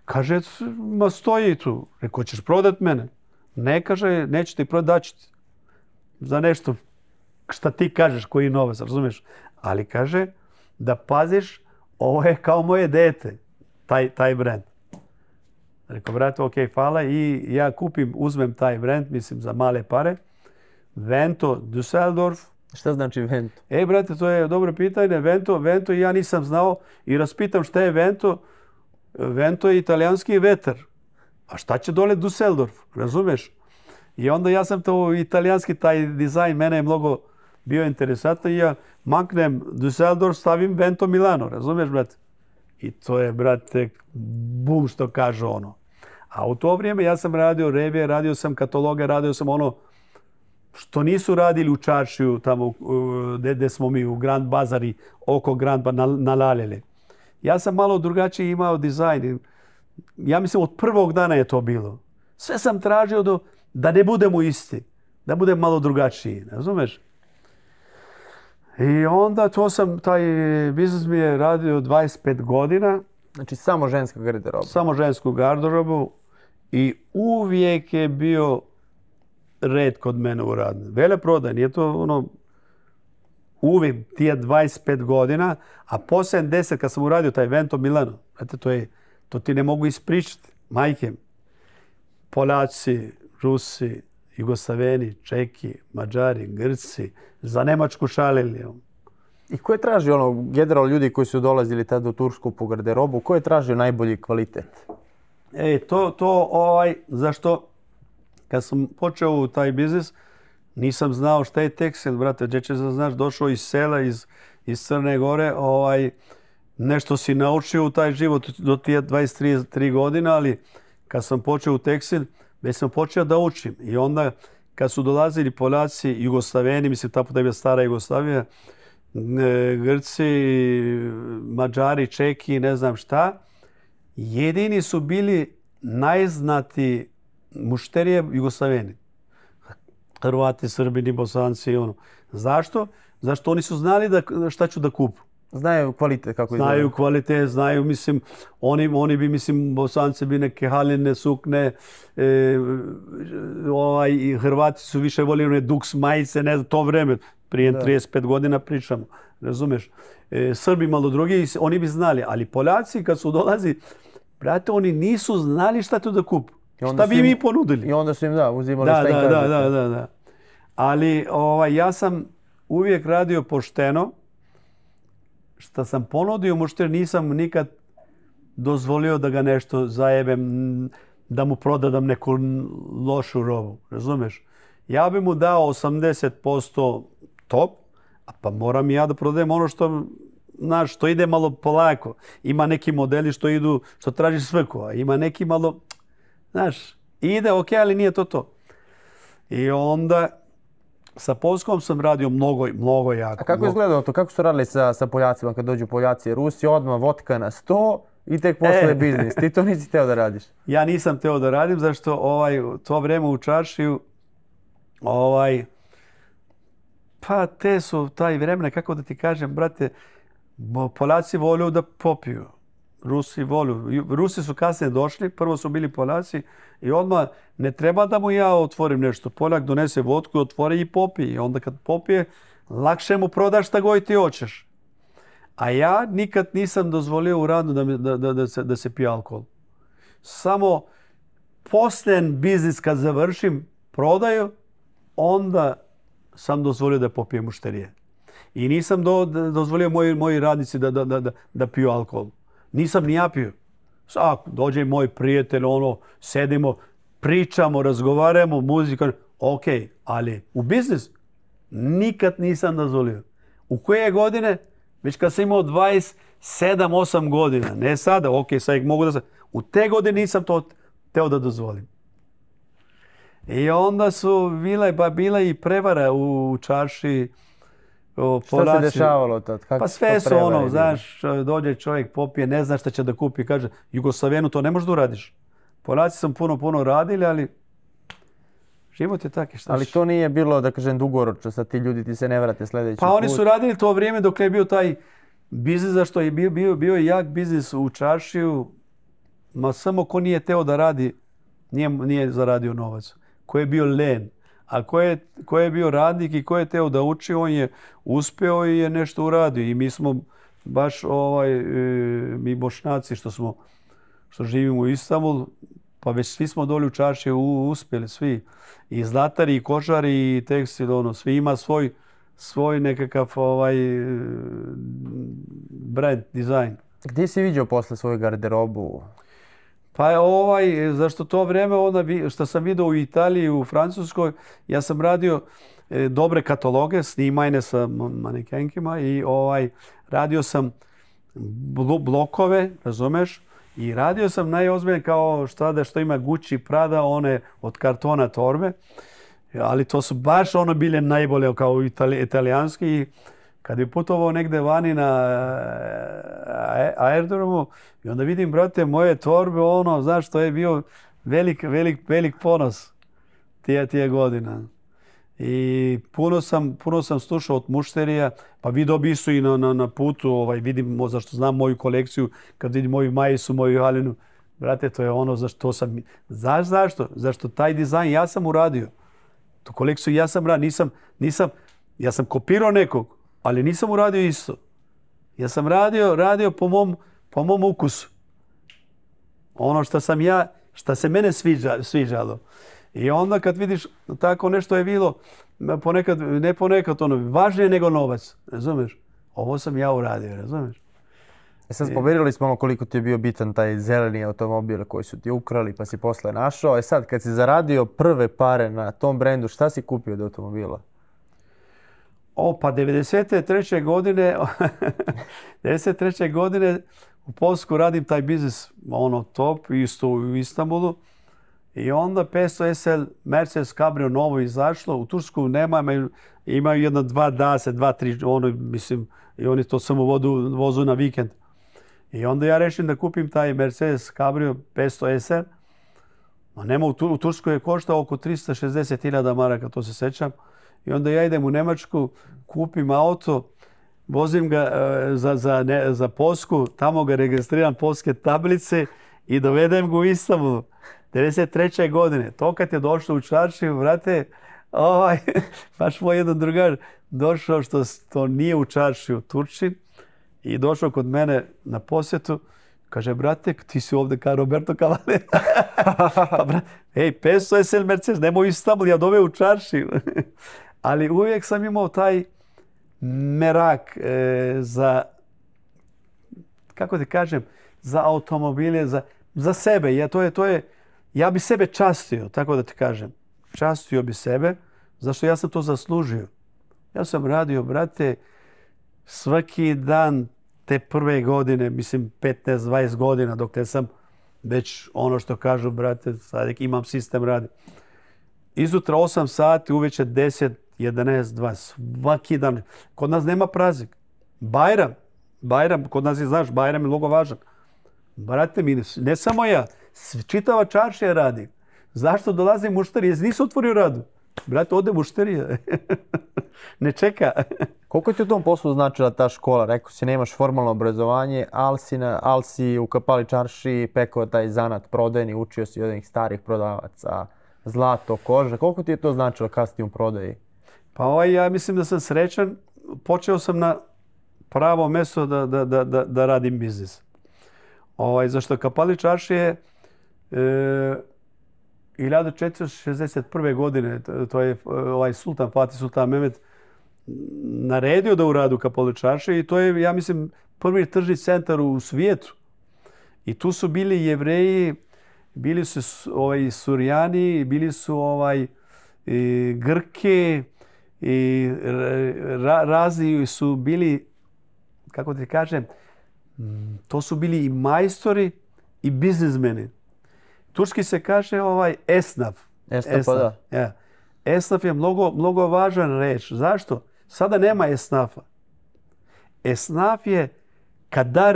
Kaže, ma stoji tu. Rekao, ćeš prodat mene? Ne, kaže, neću ti prodat, daću ti. Za nešto šta ti kažeš, koji novac, razumiješ? Ali kaže, da paziš, ovo je kao moje dete, taj brand. Rekao, brate, ok, hvala. I ja uzmem taj brand, mislim, za male pare. Vento Düsseldorf, Šta znači vento? Brate, to je dobro pitanje. Vento ja nisam znao i raspitam šta je vento. Vento je italijanski vetar. A šta će dole Düsseldorf, razumeš? I onda ja sam to italijanski, taj dizajn, mene je mnogo bio interesantan i ja maknem Düsseldorf, stavim Vento Milano, razumeš, brate? I to je, brate, bum što kaže ono. A u to vrijeme ja sam radio revije, radio sam kataloge, radio sam ono što nisu radili u Čaršiju, tamo gdje smo mi u Grand Bazari, oko Grand nalalili. Ja sam malo drugačiji imao dizajn. Ja mislim od prvog dana je to bilo. Sve sam tražio da ne budemo isti. Da budem malo drugačiji, razumeš? I onda taj biznis mi je radio 25 godina. Znači samo ženska garderoba? Samo žensku garderobu. I uvijek je bio red kod mene u radu. Veleprodaj, nije to ono... Uvijek tije 25 godina, a poslije 10 kad sam uradio taj Vento Milano, znate, to ti ne mogu ispričati. Majke, Polaci, Rusi, Jugoslaveni, Čeki, Mađari, Grci, za Nemačku šalili. I ko je tražio generalno ljudi koji su dolazili tada u Tursku po garderobu, ko je tražio najbolji kvalitet? Zašto kad sam počeo u taj biznis, nisam znao šta je tekstil, brate. Gdje će znaš, došao iz sela, iz Crne Gore, nešto si naučio u taj život do tije 23 godina, ali kad sam počeo u tekstil, već sam počeo da učim. I onda kad su dolazili Polaci, Jugoslaveni, mislim tako da je stara Jugoslavija, Grci, Mađari, Čeki, ne znam šta, jedini su bili najznati mušterije Jugoslaveni. Hrvati, Srbini, Bosanci i ono. Zašto? Zašto oni su znali šta ću da kupu. Znaju kvalitet kako izgleda. Znaju kvalitet, znaju, mislim, oni bi, mislim, Bosanci bi neke haljine sukne, Hrvati su više volili one duks majice, ne znam, to vreme, prije 35 godina pričamo, razumeš? Srbi malo drugi, oni bi znali, ali Poljaci kad su dolazi, brate, oni nisu znali šta tu da kupu. Šta bi mi ponudili? I onda su im uzimali šta im kažete. Da. Ali ja sam uvijek radio pošteno. Šta sam ponudio mušter, nisam nikad dozvolio da ga nešto zajebem, da mu prodadam neku lošu robu. Razumeš? Ja bi mu dao 80% top, a pa moram i ja da prodajem ono što ide malo polako. Ima neki modeli što traži svrhu, a ima neki malo... Znaš, ide ok, ali nije to. I onda sa Poljskom sam radio mnogo jako. A kako je izgledalo to? Kako su radili sa Poljacima kad dođu Poljaci i Rusi? Odmah vodka na 100 i tek posle biznis. Ti to nisi teo da radiš? Ja nisam teo da radim, zašto to vreme u Čaršiju pa taj vremena, kako da ti kažem, brate, Poljaci vole da popiju. Rusi volu. Rusi su kasnije došli, prvo su bili Poljaci i odmah ne treba da mu ja otvorim nešto. Poljak donese vodku, otvori i popije. I onda kad popije, lakše mu prodaš šta god ti hoćeš. A ja nikad nisam dozvolio u radu da se pije alkohol. Samo posljen biznis kad završim prodaju, onda sam dozvolio da popijem mušterije. I nisam dozvolio moji radnici da piju alkohol. Nisam ni ja pio. Dođe moj prijatelj, sedimo, pričamo, razgovaramo, muzika, ok, ali u biznis nikad nisam dozvolio. U koje godine? Već kad sam imao 27-8 godina, ne sada, ok, sad mogu da sam... U te godine nisam to teo da dozvolim. I onda su bila i prevara u Čarši. Šta se dešavalo tad? Pa sve su znaš, dođe čovjek, popije, ne zna šta će da kupi, kaže, Jugoslavenu to ne možeš da uradiš. Polaci sam puno radili, ali život je taki. Ali to nije bilo, da kažem, dugoročno, sad ti ljudi ti se ne vrate sljedeći put. Pa oni su radili to vrijeme dok je bio taj biznis, zašto je bio jak biznis u Čaršiju, ma samo ko nije teo da radi, nije zaradio novac. Ko je bio len. A ko je bio radnik i ko je teo da uči, on je uspeo i je nešto uradio. I mi smo baš mi Bošnjaci što živimo u Istanbulu, pa već svi smo dolje u Čaršiji uspjeli, svi. I zlatari, i kožari, i tekstil, svi ima svoj nekakav brand, dizajn. Gdje si vidio posle svoju garderobu? Pa zašto to vrijeme onda što sam vidio u Italiji, u Francuskoj, ja sam radio dobre kataloge, snimajne sa manekenkima i radio sam blokove, razumeš? I radio sam najozbiljnije kao što ima Gucci, Prada, one od kartona torbe. Ali to su baš bile najbolje kao italijanski. I kad bi putovao negdje vani na aerodromu i onda vidim, brate, moje torbe, znaš, to je bio velik ponos tije godina. I puno sam slušao od mušterija, pa vidio bi su i na putu, vidim, zašto znam moju kolekciju, kad vidim moju majicu, moju haljinu, brate, to je zašto sam, znaš zašto? Zašto taj dizajn ja sam uradio. Tu kolekciju ja sam radio, ja sam kopirao nekog, ali nisam uradio isto. Ja sam radio po mom ukusu. Ono što se mene sviđalo. I onda kad vidiš tako nešto je bilo, ponekad važnije nego novac, razumiješ? Ovo sam ja uradio, razumiješ? Sad spomenuli smo koliko ti je bio bitan taj zeleni automobil koji su ti ukrali pa si posle našao. Sad kad si zaradio prve pare na tom brendu, šta si kupio od automobila? Pa 93. godine u Poljsku radim taj biznis, top, isto u Istanbulu. I onda 500 SL Mercedes Cabrio novo izašlo, u Tursku nema, imaju jedno 2 3, mislim, i oni to samo vozu na vikend. I onda ja rešim da kupim taj Mercedes Cabrio 500 SL. Ma nema, u Turskoj je koštao oko 360.000 maraka, to se sećam. I onda ja idem u Njemačku, kupim auto, vozim ga za Poljsku, tamo ga registriram poljske tablice i dovedem ga u Istanbulu. 93. godine. To kad je došlo u čaršiju, brate, baš moj jedan drugar došao što nije u čaršiju Turčin i došao kod mene na posjetu. Kaže, brate, ti si ovdje kao Roberto Cavalli. Pa, brate, 500 SL Mercedes, nemoj u Istanbul, ja doveo u čaršiju. Ali uvijek sam imao taj merak za, kako ti kažem, za automobile, za sebe. Ja bi sebe častio, tako da ti kažem. Častio bi sebe, zašto ja sam to zaslužio. Ja sam radio, brate, svaki dan te prve godine, mislim 15-20 godina, dok te sam već što kažu, brate, sad imam sistem radi. Izutra 8 sati, uveče 10, 11, 2, svaki dan. Kod nas nema praznik. Bajram, kod nas je, znaš, Bajram je mnogo važan. Brate mi, ne samo ja, čitava čaršija radi. Zašto dolaze mušterije? Nisu otvorio radu. Brate, ode mušterije. Ne čeka. Koliko ti u tom poslu značila ta škola? Rekao si, nemaš formalno obrazovanje, ali si u Kapali čaršiji pekao taj zanat prodajni, učio si od onih starih prodavaca, zlato, koža. Koliko ti je to značilo kasnije u prodaji? Pa ja mislim da sam srećan. Počeo sam na pravo mjesto da radim biznis. Zašto Kapali čaršije 1461. godine, to je sultan Fatih Sultan Mehmet naredio da uradu Kapali čaršije i to je, ja mislim, prvi tržni centar u svijetu. I tu su bili Jevreji, bili su Surijani, bili su Grke i razni su bili, kako ti kažem, to su bili i majstori i biznismeni. Turski se kaže esnaf. Esnaf, pa da. Ja. Esnaf je mnogo važan reč. Zašto? Sada nema esnafa. Esnaf je kad da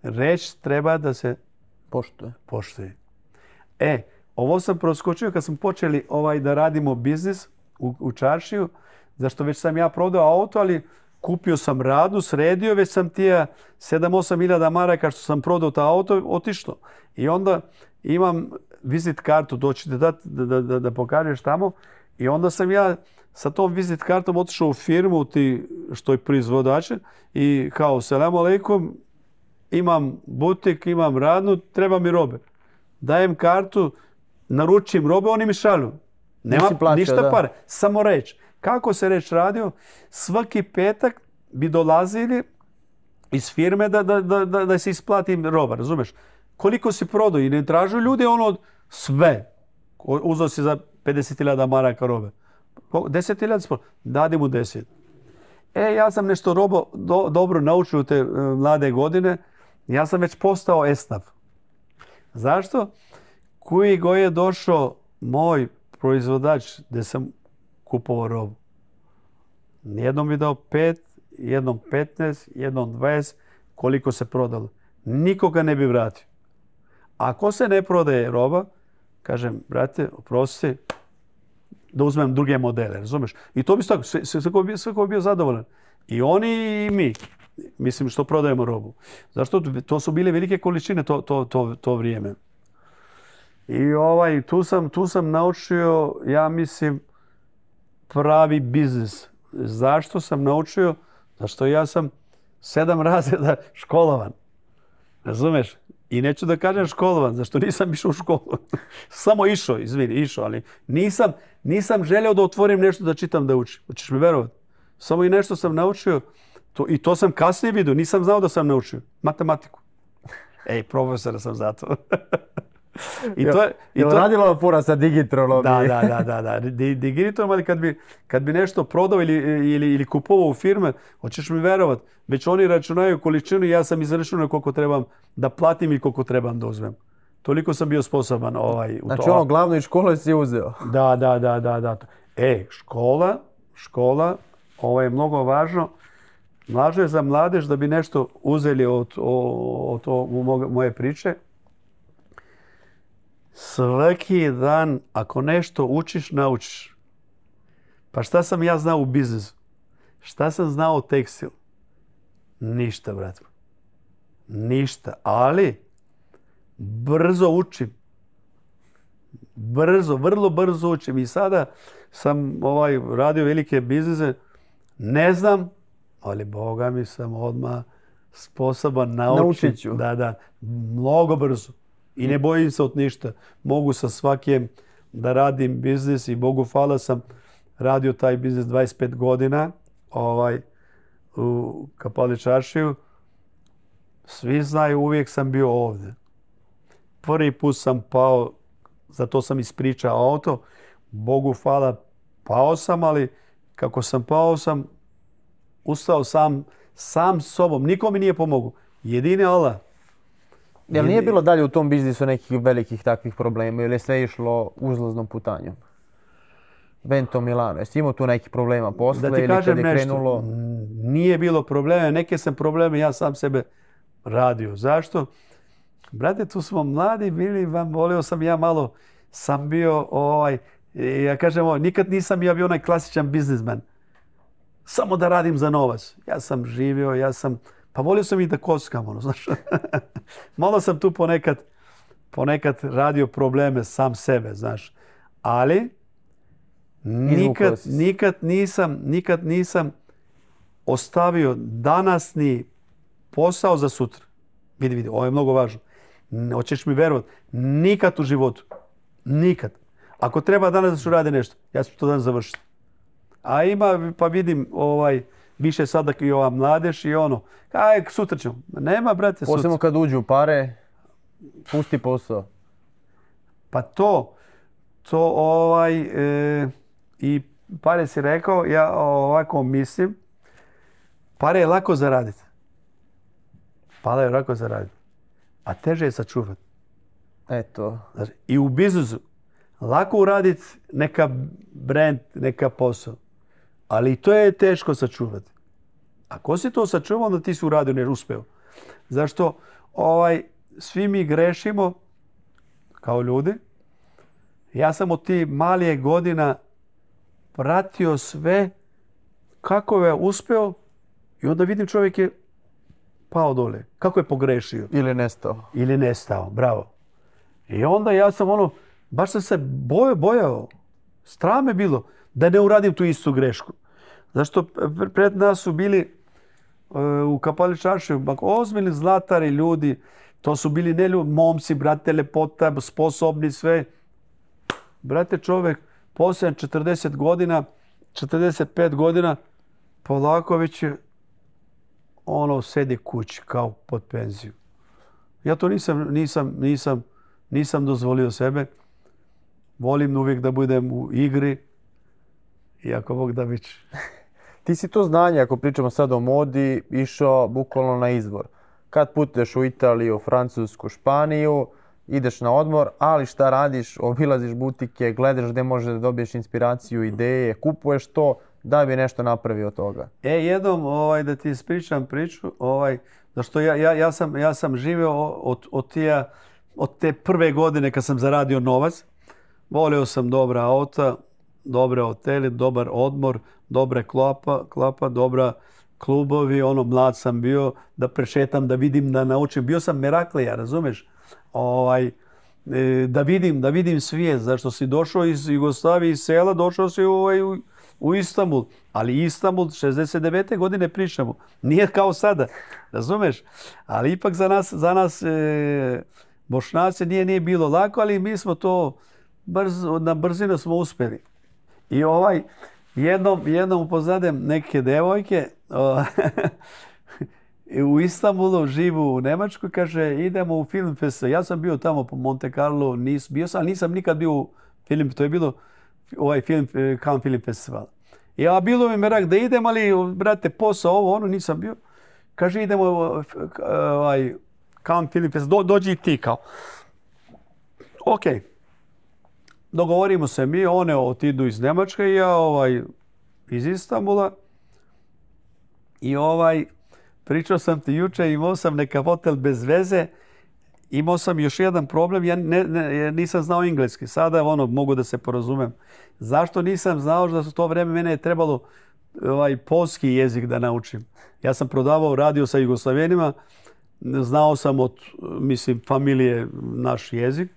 reč treba da se poštuje. Ovo sam proskočio kad smo počeli da radimo biznis u čaršiju, zašto već sam ja prodao auto, ali kupio sam radnu, sredio, već sam tija 7-8 hiljada maraka što sam prodao ta auto, otišlo. I onda imam vizit kartu, doći da pokažeš tamo. I onda sam ja sa tom vizit kartom otišao u firmu što je proizvodače i kao, selamu alejkum, imam butik, imam radnu, treba mi robe. Dajem kartu, naručim robe, oni mi šalju. Nema Nisi plaćao, ništa da. pare, samo reč. Kako se reč radio? Svaki petak bi dolazili iz firme da se isplati roba, razumeš? Koliko si prodao i ne tražu ljudi ono sve. Uzeo si za 50.000 maraka robe. 10.000 spod, dadi mu 10. Ja sam nešto dobro naučio u te mlade godine. Ja sam već postao esnaf. Zašto? Koji go je došao moj proizvodač gdje sam kupovao robu. Jednom mi dao 5, jednom 15, jednom 20, koliko se prodalo. Nikoga ne bi vratio. Ako se ne prodaje roba, kažem, brate, oprosti, da uzmem druge modele, razumeš? I to bi tako, svako bi bio zadovoljan. I oni i mi, mislim, što prodajemo robu. Zašto? To su bile velike količine to vrijeme. I tu sam naučio, ja mislim, pravi biznis. Zašto sam naučio? Zašto ja sam 7 razreda školovan. Razumeš? I neću da kažem školovan, zašto nisam išao u školu. Samo išao, ali nisam želeo da otvorim nešto da čitam, da učim. Hoćeš mi verovati? Samo i nešto sam naučio. I to sam kasnije vidio. Nisam znao da sam naučio. Matematiku. Profesora sam zato. Radilo pura sa Digitron. Da. Digitron, ali kad bi nešto prodao ili kupovao u firme, hoćeš mi verovat, već oni računaju količinu i ja sam izračunao koliko trebam da platim i koliko trebam da uzmem. Toliko sam bio sposoban u to. Znači glavno iz škole si uzeo. Da. Škola, ovo je mnogo važno. Važno je za mladež da bi nešto uzeli od moje priče. Svaki dan, ako nešto učiš, naučiš. Pa šta sam ja znao u biznisu? Šta sam znao u tekstil? Ništa, brat. Ništa. Ali, brzo učim. Vrlo brzo učim. I sada sam radio velike biznise. Ne znam, ali Boga mi sam odmah sposoban naučiti. Naučit ću. Da. Mnogo brzo. I ne bojim se od ništa. Mogu sa svakim da radim biznis i Bogu hvala sam radio taj biznis 25 godina u Kapali Čaršiju. Svi znaju, uvijek sam bio ovdje. Prvi put sam pao, zato sam ispričao auto. Bogu hvala, pao sam, ali kako sam pao sam ustao sam sobom. Niko mi nije pomogao. Jedini Allah. Jel nije bilo dalje u tom biznisu nekih velikih takvih problema ili je sve išlo uzlaznom putanjom? Vento Milano, jesi imao tu nekih problema posle ili kad je krenulo? Nije bilo problema, neke sam probleme ja sam sebe radio. Zašto? Brate, tu smo mladi bili, volio sam ja malo, sam bio ja kažem nikad nisam ja bio onaj klasičan biznismen. Samo da radim za novac. Ja sam živio, pa volio sam i da kockam, znaš. Malo sam tu ponekad radio probleme sam sebe, znaš. Ali nikad nisam ostavio danasni posao za sutra. Vidi, ovo je mnogo važno. Hoćeš mi verovati, nikad u životu. Nikad. Ako treba danas da ću raditi nešto, ja ću to danas završiti. A ima, pa vidim, više sada i ova mladež i sutra ćemo. Nema, brate, sutra. Posebno kad uđu pare, pusti posao. Pa i pare si rekao, ja ovako mislim, pare je lako zaraditi. A teže je sačuvati. Eto. Znači, i u biznisu lako uraditi neka brand, neka posao. Ali i to je teško sačuvati. Ako si to sačuvao, onda ti si uradio, ne uspeo. Zašto svi mi grešimo kao ljudi. Ja sam od tih malih godina pratio sve kako je uspeo i onda vidim čovjek je pao dole. Kako je pogrešio. Ili nestao, bravo. I onda ja sam baš sam se bojao. Strah me bilo da ne uradim tu istu grešku. Zašto pred nas su bili u Kapali Čaršiju ozbiljni zlatari ljudi. To su bili momci, brate, lepota, sposobni sve. Brate, čovjek poslije 40 godina, 45 godina, polako već je sedi kući kao pod penziju. Ja to nisam dozvolio sebe. Volim uvijek da budem u igri i ako Bog da bit će. Ti si to znanje, ako pričamo sad o modi, išao bukvalno na izvor. Kad putuješ u Italiju, Francusku, Španiju, ideš na odmor, ali šta radiš? Obilaziš butike, gledaš gdje možeš da dobiješ inspiraciju, ideje, kupuješ to da bi nešto napravio od toga. Jednom da ti ispričam priču, zašto ja sam živio od te prve godine kad sam zaradio novac. Volio sam dobra auta, dobre hoteli, dobar odmor, dobre klapa, dobra klubovi, mlad sam bio, da prešetam, da vidim, da naučim. Bio sam Meraklija, razumeš? Da vidim svijet, zašto si došao iz Jugoslavije, iz sela, došao si u Istanbul. Ali Istanbul 69. godine pričamo. Nije kao sada, razumeš? Ali ipak za nas Bošnjaci nije bilo lako, ali mi smo to na brzinu smo uspjeli. I jednom upoznadem neke devojke u Istanbulu, živu u Njemačkoj, kaže idemo u film festival. Ja sam bio tamo po Monte Carlo, ali nisam nikad bio u film, to je bilo Cannes Film Festival. Ja bilo mi merak da idem, ali brate posao nisam bio. Kaže idemo Cannes Film Festival, dođi i ti kao. Ok. Dogovorimo se mi, one otidu iz Njemačke i ja iz Istanbula. I pričao sam ti juče, imao sam neka hotel bez veze. Imao sam još jedan problem, ja nisam znao engleski. Sada mogu da se porazumem. Zašto nisam znao da su to vreme mene je trebalo polski jezik da naučim. Ja sam prodavao, radio sa Jugoslavenima, znao sam od, familije naš jezik.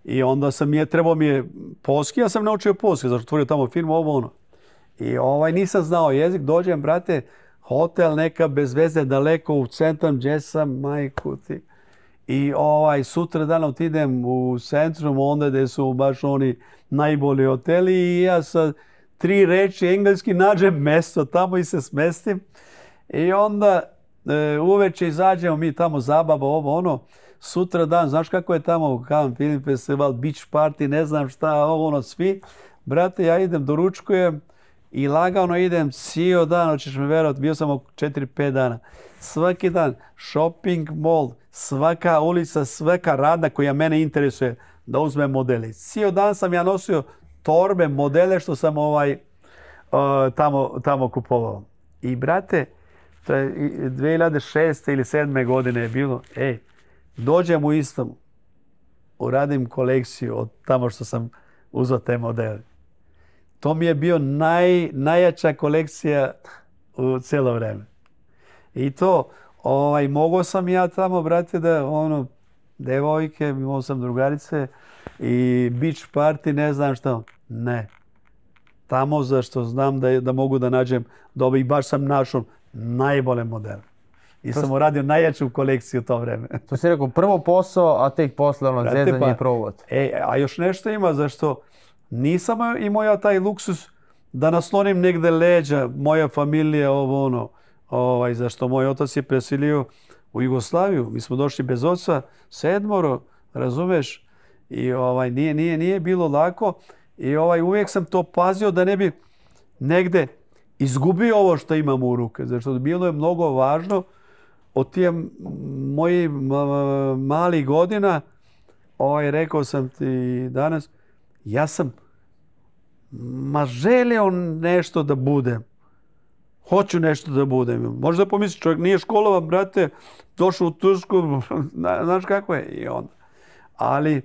I onda trebao mi je polski, ja sam naučio polski, zašto otvorio tamo firmu, I nisam znao jezik, dođem, brate, hotel neka bez veze, daleko u centru, gdje sam, majku ti. I sutra dan idem u centrum, onda gdje su baš oni najbolji hoteli i ja sa 3 reči engleski nađem mjesto tamo i se smestim. I onda uveče izađemo mi tamo zabava, sutra dan, znaš kako je tamo Cannes Film Festival, beach party, ne znam šta, svi. Brate, ja idem, doručkujem i lagano idem cijel dan, hoćeš me verovati, bio sam oko 4-5 dana. Svaki dan, shopping mall, svaka ulica, svaka radna koja mene interesuje da uzmem modele. Cijel dan sam ja nosio torbe, modele što sam tamo kupovao. I brate, to je 2006. ili 2007. godine je bilo, dođem u Istanbul, uradim kolekciju od tamo što sam uzeo te modele. To mi je bio najjača kolekcija u cijelo vrijeme. I to, mogao sam ja tamo, brate, da devojke, imao sam drugarice i beach party, ne znam šta. Ne. Tamo zašto znam da mogu da nađem dobro i baš sam našao najbolje modele. I sam uradio najjaču kolekciju u to vreme. To si rekao, prvo posao, a tek posle zezanje i provod. A još nešto ima zašto nisam imao ja taj luksus da naslonim negde leđa, moja familija, zašto moj otac je preselio u Jugoslaviju. Mi smo došli bez oca, 7, razumeš? I nije bilo lako. I uvijek sam to pazio da ne bi negde izgubio ovo što imam u ruke. Zašto bilo je mnogo važno od tije mojih malih godina, rekao sam ti danas, ja sam želeo nešto da budem. Hoću nešto da budem. Možda pomisliš, čovjek nije školovan, brate, došao u Tursku, znaš kako je? I onda. Ali,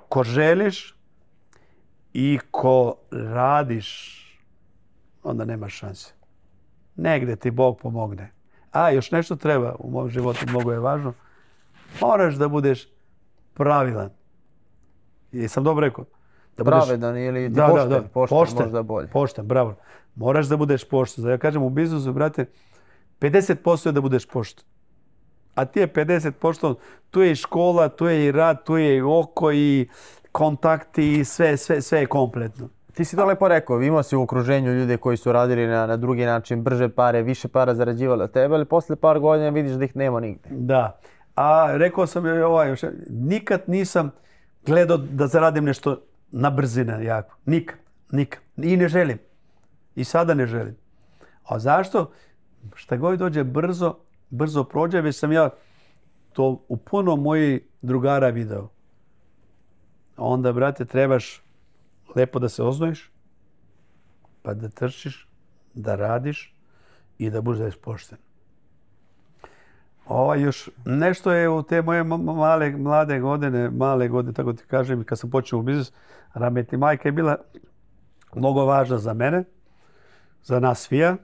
ko želiš i ko radiš, onda nemaš šanse. Negde ti Bog pomogne. A, još nešto treba u mom životu, mnogo je važno. Moraš da budeš pravilan. Jesam dobro rekao? Pravedan ili pošten, možda bolje. Pošten, bravo. Moraš da budeš pošten. Ja kažem u biznisu, brate, 50% je da budeš pošten. A ti je 50%, tu je i škola, tu je i rad, tu je i oko i kontakti i sve je kompletno. Ti si to lepo rekao, imao si u okruženju ljude koji su radili na drugi način, brže pare, više para zarađivali od tebe, ali posle par godina vidiš da ih nema nigde. Da. A rekao sam nikad nisam gledao da zaradim nešto na brzine jako. Nikad. I ne želim. I sada ne želim. A zašto? Šta god dođe brzo prođe, već sam ja to u puno mojih drugara video. Onda, brate, trebaš lepo da se oznojiš, pa da trčiš, da radiš i da budeš pošten. Još nešto je u te moje male godine, tako ti kažem, kad sam počeo u biznis, rahmetli majka je bila mnogo važna za mene, za nas svija.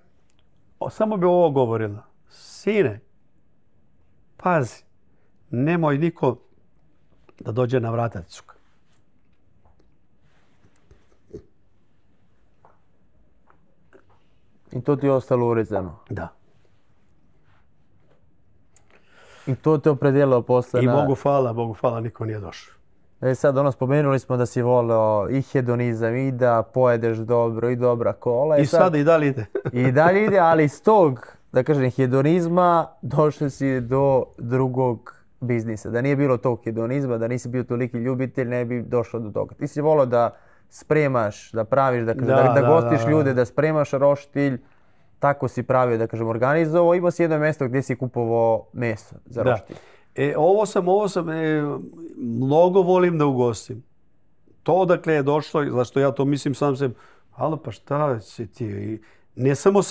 Samo bi ovo govorila. Sine, pazi, nemoj niko da dođe na vrata. I to ti je ostalo urezano. Da. I to te opredijelilo posle I Bogu hvala, niko nije došao. Sad spomenuli smo da si voleo i hedonizam i da pojedeš dobro i dobra kola. I sada i dalje ide. I dalje ide, ali iz tog, da kažem, hedonizma došli si do drugog biznisa. Da nije bilo tog hedonizma, da nisi bio toliki ljubitelj, ne bi došlo do toga. Ti si voleo da spremaš, da praviš, da gostiš ljude, da spremaš roštilj. Tako si pravio, da kažem, organizovao. Imao si jedno mjesto gdje si kupovao meso za roštilj. Ovo sam mnogo volim da ugostim. To odakle je došlo, zašto ja to mislim sam sebi, ali pa šta si ti, ne samo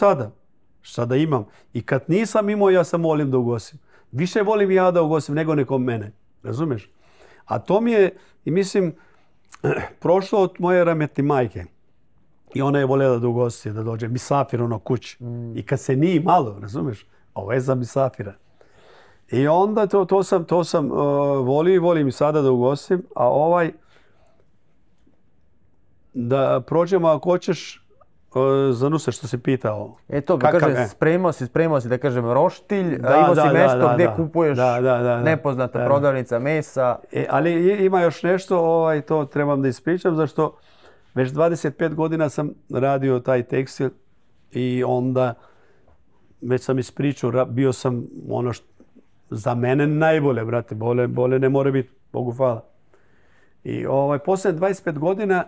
sada imam. I kad nisam imao, ja sam volim da ugostim. Više volim ja da ugostim nego nekom mene, razumiješ? A to mi je, i mislim, prošlo od moje rahmetli majke. I ona je voljela da ugosti, da dođe misafir kući. I kad se nije malo, razumiješ? Ovo je za misafira. I onda to sam volio i volim i sada da ugostim, a da prođemo ako hoćeš za nuse što si pitao. To bi kaže, spremao si da kažem roštilj, imao si mjesto gdje kupuješ nepoznata prodavnica mesa. Ali ima još nešto, to trebam da ispričam, zašto već 25 godina sam radio taj tekstil i onda već sam ispričao, bio sam za mene najbolje, brate, bolje ne more biti, Bogu hvala. I poslije 25 godina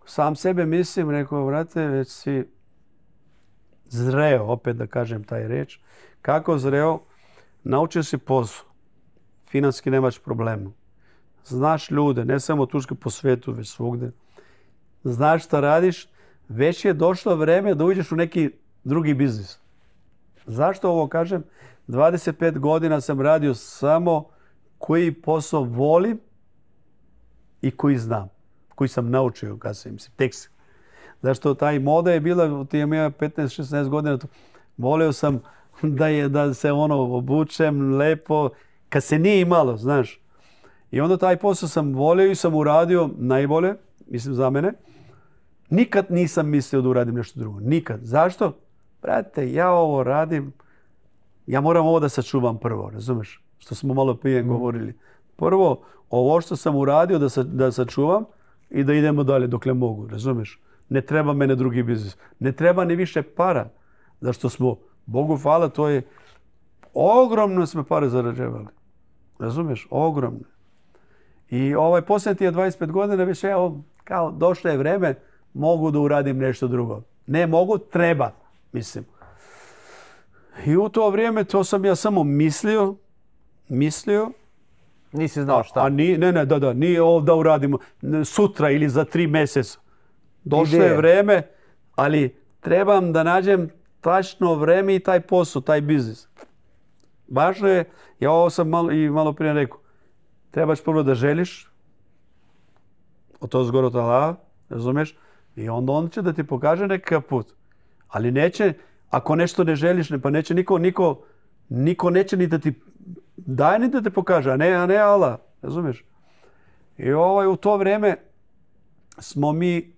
sam sebe mislim, rekao, brate, već si zreo, opet da kažem taj reč. Kako zreo? Naučio si posao. Finanski nemaš problema. Znaš ljude, ne samo tuške po svijetu, već svugdje. Znaš šta radiš, već je došlo vreme da uđeš u neki drugi biznis. Zašto ovo kažem? 25 godina sam radio samo koji posao volim i koji znam. Koji sam naučio kasnije, tekstil. Zašto taj moda je bila, ti imam 15-16 godina, volio sam da se obučem lepo, kad se nije imalo, znaš. I onda taj posao sam volio i sam uradio najbolje, mislim za mene. Nikad nisam mislio da uradim nešto drugo. Nikad. Zašto? Brate, ja ovo radim, ja moram ovo da sačuvam prvo, razumeš? Što smo malo prije govorili. Prvo, ovo što sam uradio da sačuvam i da idemo dalje dokle mogu, razumeš? Ne treba mene drugi biznis. Ne treba ni više para. Zašto smo, Bogu hvala, to je ogromno sme pare zarađevali. Razumeš? Ogromno. I posljednje ti je 25 godina, već evo, kao došlo je vreme, mogu da uradim nešto drugo. Ne mogu, treba, mislim. I u to vrijeme to sam ja samo mislio. Nisi znao šta? Nije ovo da uradimo sutra ili za 3 mjeseca. Došlo je vreme, ali trebam da nađem tačno vreme i taj posao, taj biznis. Važno je, ja ovo sam malo prije rekao, trebaš prvo da želiš, od to zgoro tala, razumeš? I onda on će da ti pokaže nekakav put. Ali neće, ako nešto ne želiš, pa neće niko neće ni da ti daje ni da te pokaže, a ne Allah, razumeš? I u to vrijeme smo mi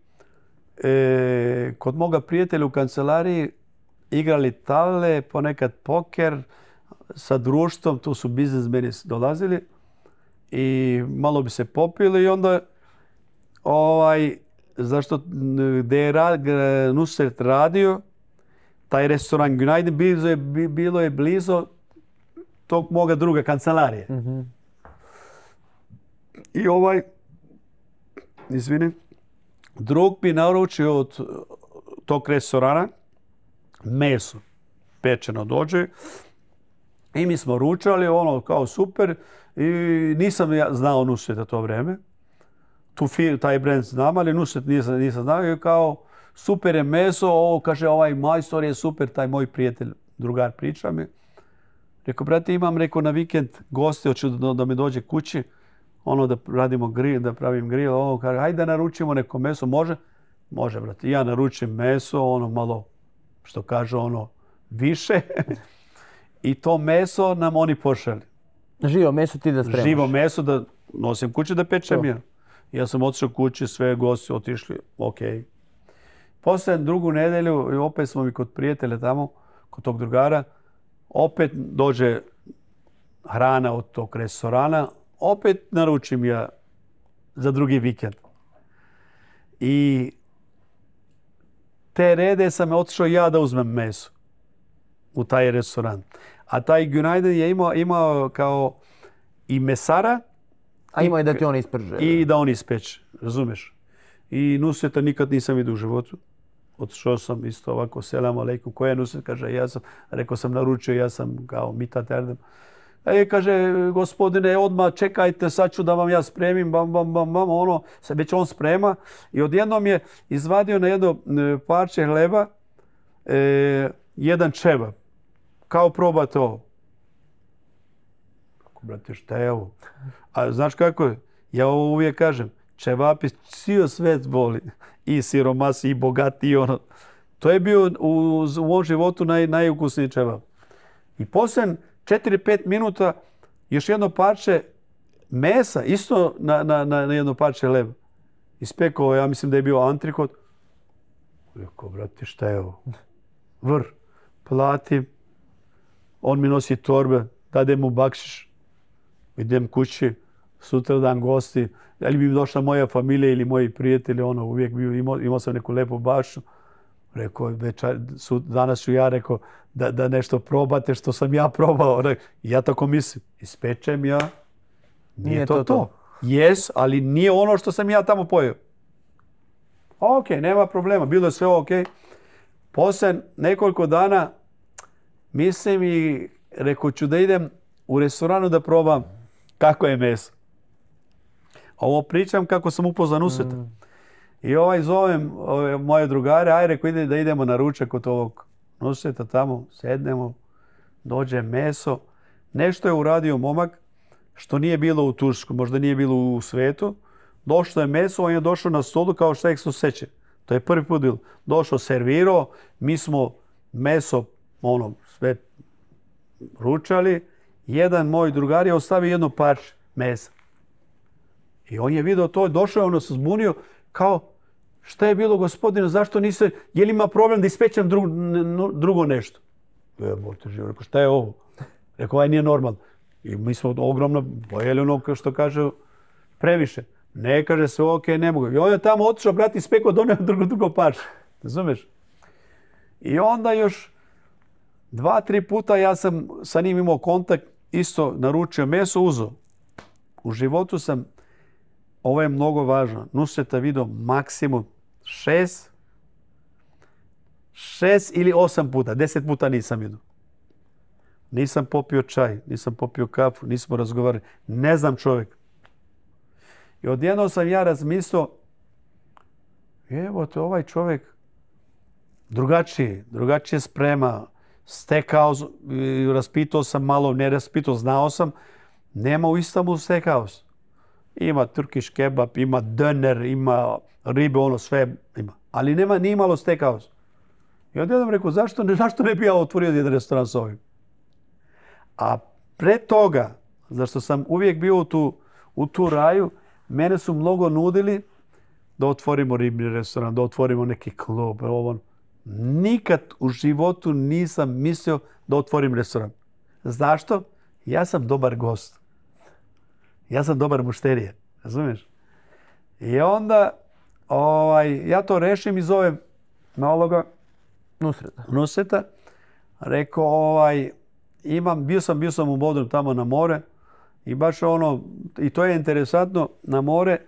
kod moga prijatelja u kancelariji igrali tavle, ponekad poker sa društvom, tu su biznismeni dolazili i malo bi se popili i onda zašto gdje je Nusret radio, taj restoran Günaydin bilo je blizu tog moga druga kancelarije. I drug bi naručio od tog restorana meso. Pečeno dođe. I mi smo ručali, kao super. I nisam ja znao Nusreta to vrijeme. Taj brand znam, ali Nusret nisam znao. I kao, super je meso, kaže, ovaj majstor je super, taj moj prijatelj, drugar priča mi. Rekao, brate, imam, na vikend goste, hoću da mi dođe kući, da radimo grill, da pravim grill, kaže, hajde da naručimo neko meso, može? Može, brate. Ja naručim meso, malo, što kaže, više. I to meso nam oni pošali. Živo meso ti da spremaš? Živo meso da nosim kući da pečem ja. Ja sam otišao kući, sve gosti otišli, ok. Poslije drugu nedelju, i opet smo mi kod prijatelja tamo, kod tog drugara, opet dođe hrana od tog restorana, opet naručim ja za drugi vikend. I te rede sam otišao ja da uzmem meso u taj restoran. A taj Günaydin je imao kao i mesara. A imao je da ti on isprže. I da on ispeče, razumeš. I Nusreta nikad nisam vidio u životu. Otišao sam isto ovako, selam aleikum, ko je Nusret? Kaže, ja sam, rekao sam naručio, ja sam kao Mitat Erdem. Kaže, gospodine, odmah čekajte, sad ću da vam ja spremim, već on sprema. I odjednom je izvadio na jedno parče hleba jedan čevap. Kao probate ovo. Brate, šta je ovo? A znaš kako je? Ja ovo uvijek kažem, čevapi cijel svet voli. I siromasi, i bogati, i To je bio u mom životu najukusniji čevap. I poslije 4-5 minuta još jedno parče mesa, isto na jedno parče hleba. Ispekao, ja mislim da je bio antrikot. Rekao, brate, šta je ovo? Platim. On mi nosi torbe, dadem mu bakšiš. Idem kući, sutradan gosti. Ali bi došla moja familija ili moji prijatelji, uvijek imao sam neku lepu bašu. Rekao, danas ću ja rekao da nešto probate što sam ja probao. Ja tako mislim. Ispečem ja. Nije to. Jes, ali nije ono što sam ja tamo pojeo. Ok, nema problema. Bilo je sve ok. Poslije nekoliko dana mislim i rekao ću da idem u restoranu da probam kako je meso. Ovo pričam kako sam upoznao Nusreta. I zovem moje drugare, rekao da idemo na ručak kod ovog Nusreta tamo, sednemo, dođe meso. Nešto je uradio momak što nije bilo u Tursku, možda nije bilo u svetu. Došlo je meso, on je došao na stolu kao šta se seće. To je prvi put bilo. Došao, servirao, mi smo meso, sve ručali. Jedan moj drugar je ostavio jedno parče mesa. I on je vidio to, došao je, se zbunio, kao, šta je bilo, gospodine, zašto niste, je li ima problem da ispečem drugo nešto? Rekao, šta je ovo? Rekao, nije normalno. I mi smo ogromno pojeli što kaže, previše. Ne, kaže se, ok, ne mogu. I on je tamo otišao, brati, ispekao, donio drugo parče. Razumeš? I onda još 2-3 puta ja sam sa njim imao kontakt, isto naručio meso, uzeo. U životu sam, ovo je mnogo važno, Nusreta vidio maksimum 6 ili 8 puta, 10 puta nisam vidio. Nisam popio čaj, nisam popio kafu, nismo razgovarali, ne znam čovjek. I odjednom sam ja razmislio, evo te ovaj čovjek drugačije sprema, steakhouse, raspitao sam malo, ne raspitao, znao sam, nema u Istanbulu steakhouse. Ima turkish kebab, ima döner, ima ribe, sve ima. Ali nije malo steakhouse. I odjednom rekao, zašto ne bi ja otvorio jedan restoran s ovim? A pre toga, zašto sam uvijek bio u tu raju, mene su mnogo nudili da otvorimo ribni restoran, da otvorimo neki klub. Nikad u životu nisam mislio da otvorim restoran. Zašto? Ja sam dobar gost. Ja sam dobar mušterija. Razumiješ? I onda ja to rešim i zovem maloga Nusreta. Rekao, bio sam u Bodrum tamo na more i baš i to je interesantno, na more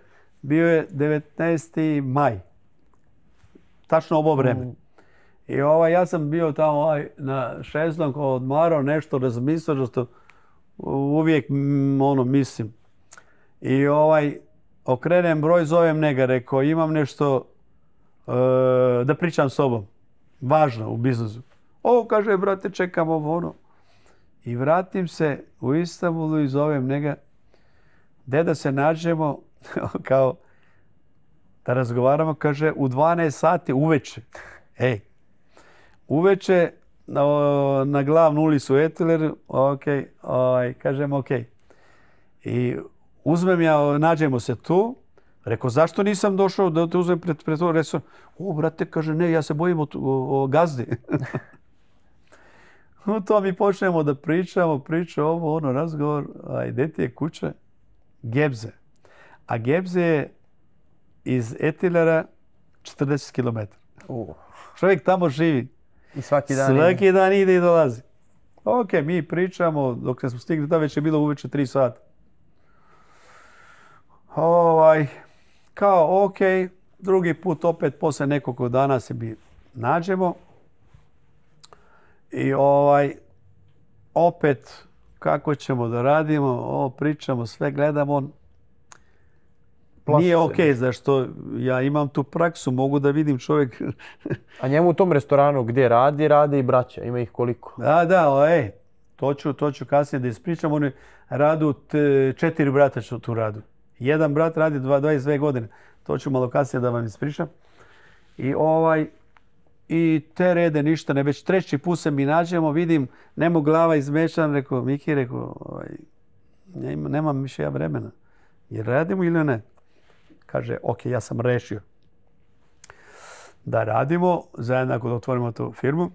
bio je 19. maj. Tačno ovo vreme. I ja sam bio tamo na šezlongu, odmarao, nešto razmislio, što uvijek mislim. I okrenem broj, zovem njega, rekao, imam nešto da pričam s tobom. Važno u biznisu. Kaže, brate, čekam ovo. I vratim se u Istanbulu i zovem njega. Gde da se nađemo, kao da razgovaramo, kaže, u 12 sati uveče. Uveče na glavnu ulicu Etiler, kažem ok. I uzmem nađemo se tu. Rekao, zašto nisam došao da te uzmem pred to restoran? Brate, kaže, ne, ja se bojim o gazdi. To mi počnemo da pričamo, razgovor. Gde ti je kuća? Gebze. A Gebze je iz Etilera 40 km. Čovjek tamo živi. I svaki dan ide i dolazi. Mi pričamo, dok smo stigli, da već je bilo uveče 3 sata. Drugi put opet posle nekoliko dana se mi nađemo. I opet kako ćemo da radimo, pričamo, sve gledamo. Nije okej, zašto ja imam tu praksu, mogu da vidim čovjek. A njemu u tom restoranu gdje radi i braća, ima ih koliko? Da, to ću kasnije da ispričam. Oni radu, 4 brata što tu radu. Jedan brat radi 22 godine. To ću malo kasnije da vam ispričam. I te rede ništa ne, već 3. put se mi nađemo, vidim, nemo glava izmešana, rekao, Miki, nemam više ja vremena. Jer radimo ili ne? Kaže, ja sam rešio da radimo, zajedno da otvorimo tu firmu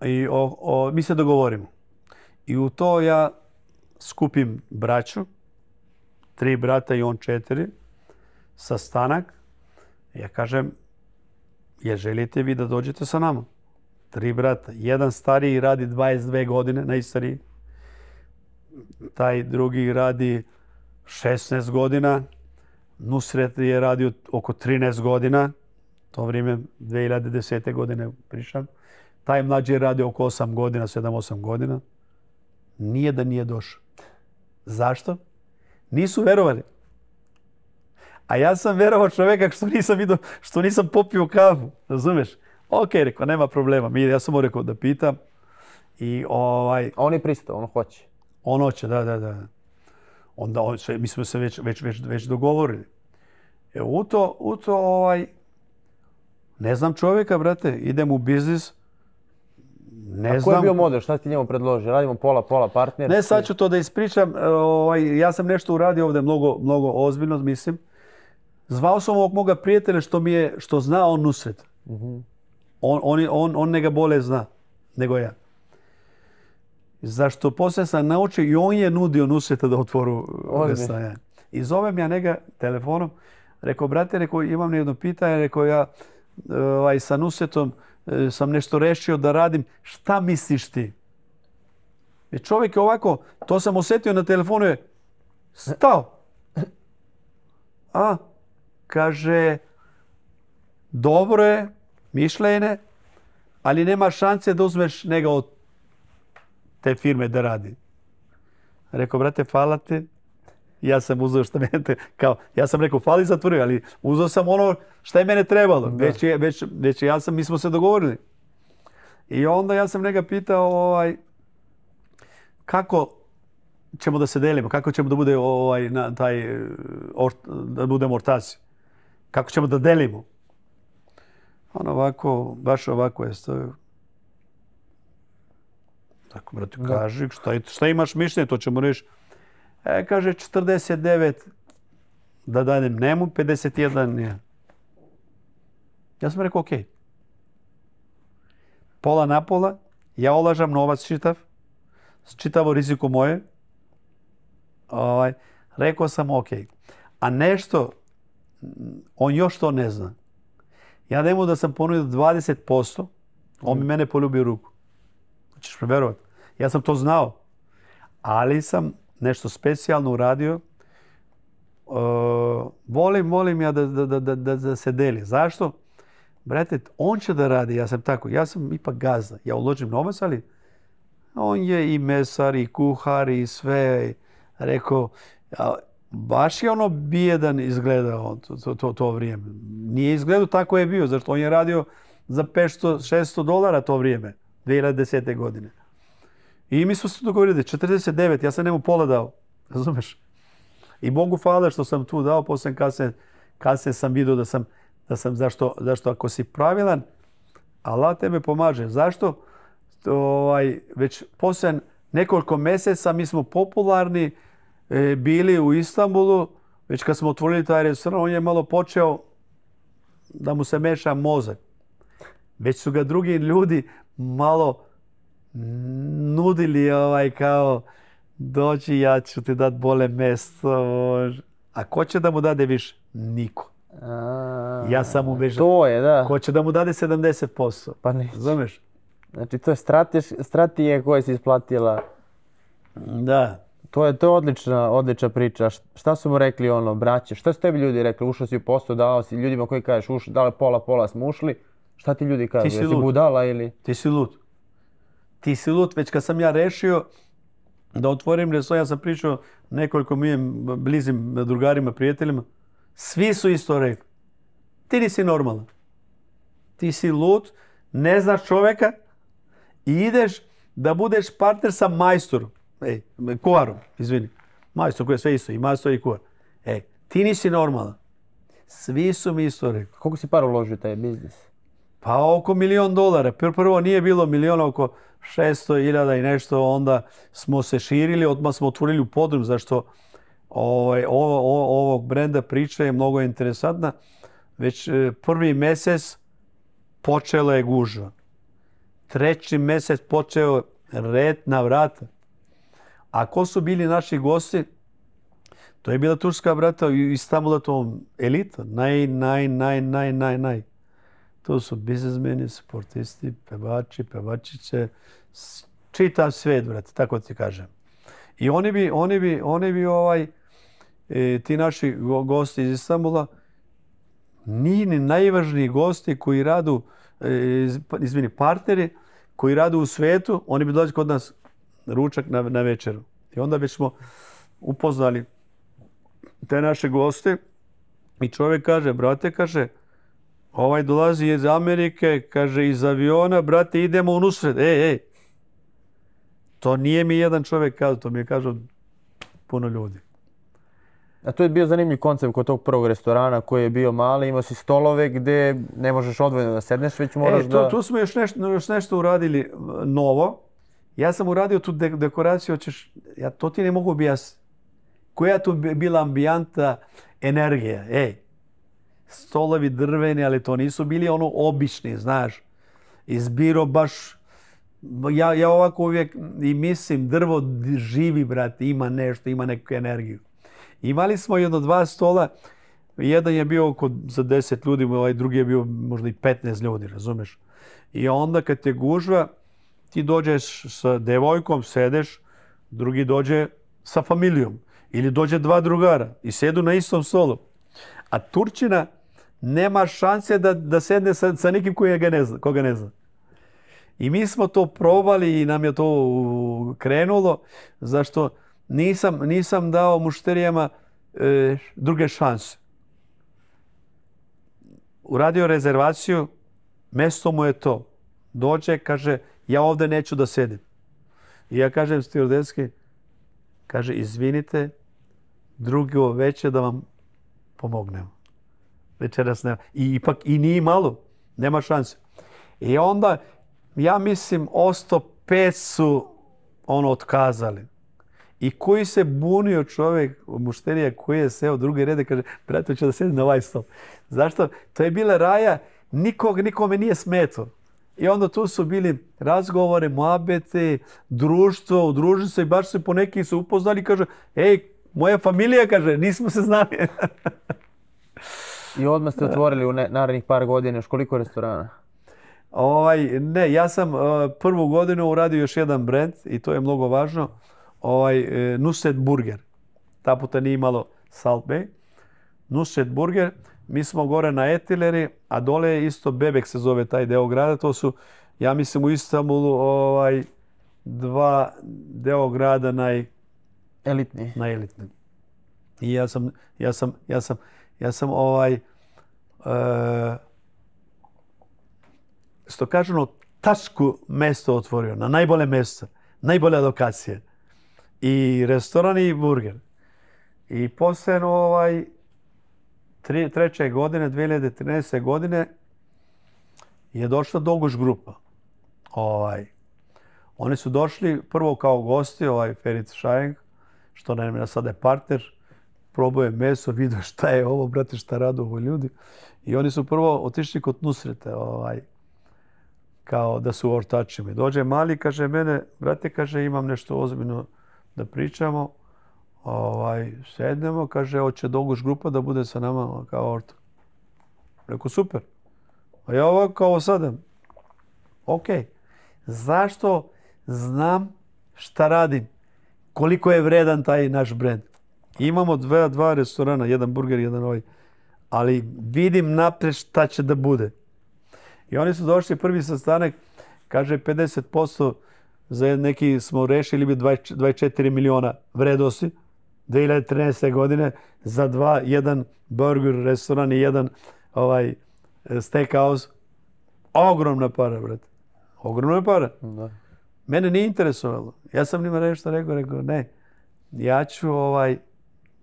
i mi se dogovorimo. I u to ja skupim braću, 3 brata i on 4, sastanak. Ja kažem, želite vi da dođete sa nama? 3 brata. Jedan stariji radi 22 godine, najstariji. Taj drugi radi 16 godina. Nusret je radio oko 13 godina. To vrijeme 2010. godine pričam. Taj mlađi je radio oko 8 godina, 7-8 godina. Nije da nije došao. Zašto? Nisu verovali. A ja sam verovao čovjeka što nisam vidio, što nisam popio kavu. Razumeš? Rekao, nema problema. Ja sam mu rekao da pitam. A on je pristao, on hoće. On hoće, da. Onda mi smo se već dogovorili. U to, ne znam čovjeka, brate, idem u biznis. A ko je bio model? Šta ti njemu predložio? Radimo pola partner? Ne, sad ću to da ispričam. Ja sam nešto uradio ovdje mnogo ozbiljno, mislim. Zvao sam ovog moga prijatelja što zna on Nusret. On njega bolje zna nego ja. Zašto poslije sam naučio i on je nudio Nusreta da otvoru restoran. I zovem ja njega telefonom. Rekao, brate, imam jedno pitanje. Rekao, ja sa Nusretom sam nešto rešio da radim. Šta misliš ti? I čovjek je ovako, to sam osjetio na telefonu, je stao. Kaže, dobro je, mišljenje, ali nema šanse da uzmeš njega od te firme da radi. Rekao, brate, hvala ti. Ja sam uzeo što mene, ja sam rekao, fali za tvrju, ali uzeo sam ono što je mene trebalo. Mi smo se dogovorili. I onda ja sam njega pitao, kako ćemo da se delimo, kako ćemo da bude da budemo ortaci. Kako ćemo da delimo? On ovako, baš ovako je stojio. Tako, brate, kaži, šta imaš mišljenje, to ćemo reći. Kaže, 49 da dajem njemu, 51 nije. Ja sam rekao, okej. Pola na pola, ja ulažem novac čitavo riziko moje. Rekao sam, okej. A nešto on još to ne zna. Ja njemu da sam ponudio 20%, on bi mene poljubio ruku. Hoćeš me verovati? Ja sam to znao. Ali sam nešto specijalno uradio. Volim ja da se deli. Zašto? Brate, on će da radi, ja sam tako. Ja sam ipak gazda. Ja uložim novac, ali on je i mesar, i kuhar, i sve. Rekao, baš je ono bijedan izgledao to vrijeme. Nije izgledao tako je bio, zašto on je radio za $500-600 to vrijeme, 2010. godine. I mi smo se dogovorili, 49, ja sam njemu pola dao, razumeš? I Bogu hvala što sam tu dao, poslije kasnije sam vidio da sam zašto ako si pravilan, Allah tebe pomaže. Zašto? Već poslije nekoliko mjeseca mi smo popularni bili u Istanbulu, već kad smo otvorili taj restoran, on je malo počeo da mu se meša mozak. Već su ga drugi ljudi malo nudili kao dođi, ja ću ti dat bole meso. A ko će da mu dade više? Niko. Ja sam ubežan. To je, da. Ko će da mu dade 70%? Pa neće. Razumeš? Znači, to je strategija koja se isplatila. Da. To je odlična priča. Šta su mu rekli braće? Šta su tebi ljudi rekli? Ušao si u posao, dao si ljudima koji kažeš da li pola smo ušli. Šta ti ljudi kažu? Ti si Jesi budala ili? Ti si lud. Ti si lud. Već kad sam ja rešio da otvorim restoran, ja sam pričao nekoliko blizim drugarima, prijateljima. Svi su isto rekli. Ti nisi normalan. Ti si lud, ne znaš čovjeka i ideš da budeš partner sa majstorom. Kuvarom, izvini. Majstor koji je sve isto, i majstor i kuvar. Ti nisi normalan. Svi su mi isto rekli. Koliko si para uložio taj biznis? Pa oko $1.000.000. Prvo nije bilo miliona, oko 600.000 i nešto. Onda smo se širili, odmah smo otvorili u podrum, zašto ovog brenda priča je mnogo interesantna. Već prvi mjesec počela je gužva. Treći mjesec počeo red na vrata. A ko su bili naši gosti? To je bila turska, brata, i Istanbula, to elita. Naj. To su biznismeni, sportisti, pevači, pevačice, čitav svijet, brate, tako ti kažem. I oni bi ti naši gosti iz Istanbula, ni najvažniji gosti koji radu, partneri koji radu u svijetu, oni bi došli kod nas ručak na večeru. I onda već smo upoznali te naše goste i čovjek kaže, brate, kaže, dolazi iz Amerike, kaže, iz aviona, brate, idemo unusred. To nije mi jedan čovjek kazao, to mi je kažao puno ljudi. A to je bio zanimljiv koncept kod tog prvog restorana koji je bio mali, imao si stolove gdje ne možeš odvojeno da sedneš, već moraš da... Tu smo još nešto uradili novo. Ja sam uradio tu dekoraciju, to ti ne mogu objasniti. Koja tu bila ambijanta energija? Stolovi drveni, ali to nisu bili obični, znaš. Izbiro baš... Ja ovako uvijek i mislim, drvo živi, brate, ima nešto, ima neku energiju. Imali smo 2 stola, jedan je bio za 10 ljudi, ovaj drugi je bio možda i 15 ljudi, razumeš? I onda kad je gužva, ti dođeš sa devojkom, sedeš, drugi dođe sa familijom. Ili dođe 2 drugara i sedu na istom stolu. A Turčina nema šanse da sedne sa nikim koga ne zna. I mi smo to probali i nam je to krenulo, zašto nisam dao mušterijama druge šanse. Uradio rezervaciju, mjesto mu je to. Dođe, kaže, ja ovdje neću da sedim. I ja kažem stewardesski, kaže, izvinite, drugo večer da vam pomognem. Večeras nema. I ipak i nije malo, nema šanse. I onda, ja mislim, 5 su otkazali. I koji se bunio čovjek, mušterija koji je seo u drugi red, kaže, brate, ću da sedim na ovaj stol. Zašto? To je bila raja, nikome nije smetao. I onda tu su bili razgovore, muhabeti, društvo, udružili se i baš se poneki su upoznali, kaže, moja familija, kaže, nismo se znali. I odmah ste otvorili u narednih par godina još koliko restorana? Ne, ja sam prvu godinu uradio još jedan brand i to je mnogo važno. Nusret Burger. Ta puta nije imalo Salt Bay. Nusret Burger. Mi smo gore na Etileri, a dole je isto Bebek se zove taj deo grada. To su, ja mislim, u Istanbulu dva deo grada Elitni. najelitniji. I ja sam što kažemo, tačku mesto otvorio, na najbolje mjesto, najbolja lokacija. I restoran i burger. I poslije treće godine, 2013. godine, je došla Doguš grupa. Oni su došli prvo kao gosti, Ferit Šajeng, što nam sada je partner, probuje meso, vidio šta je ovo, brate, šta rade ovo ljudi. I oni su prvo otišli kod Nusreta, kao da su ortači mi. Dođe mali, kaže mene, brate, kaže, imam nešto ozbiljno da pričamo. Sednemo, kaže, hoće Doguš grupa da bude sa nama kao ortak. Rekao, super. A ja ovako kao sadam. Ok. Zašto znam šta radim? Koliko je vredan taj naš brand? Imamo dva restorana, jedan burger, jedan ali vidim naprijed šta će da bude. I oni su došli prvi sastanak, kaže 50% za neki smo rešili bi 24 miliona vrednosti 2013. godine za jedan burger restoran i jedan steakhouse. Ogromna para, brate. Ogromna para. Da. Mene nije interesovalo. Ja sam njima nešto rekao, ne. Ja ću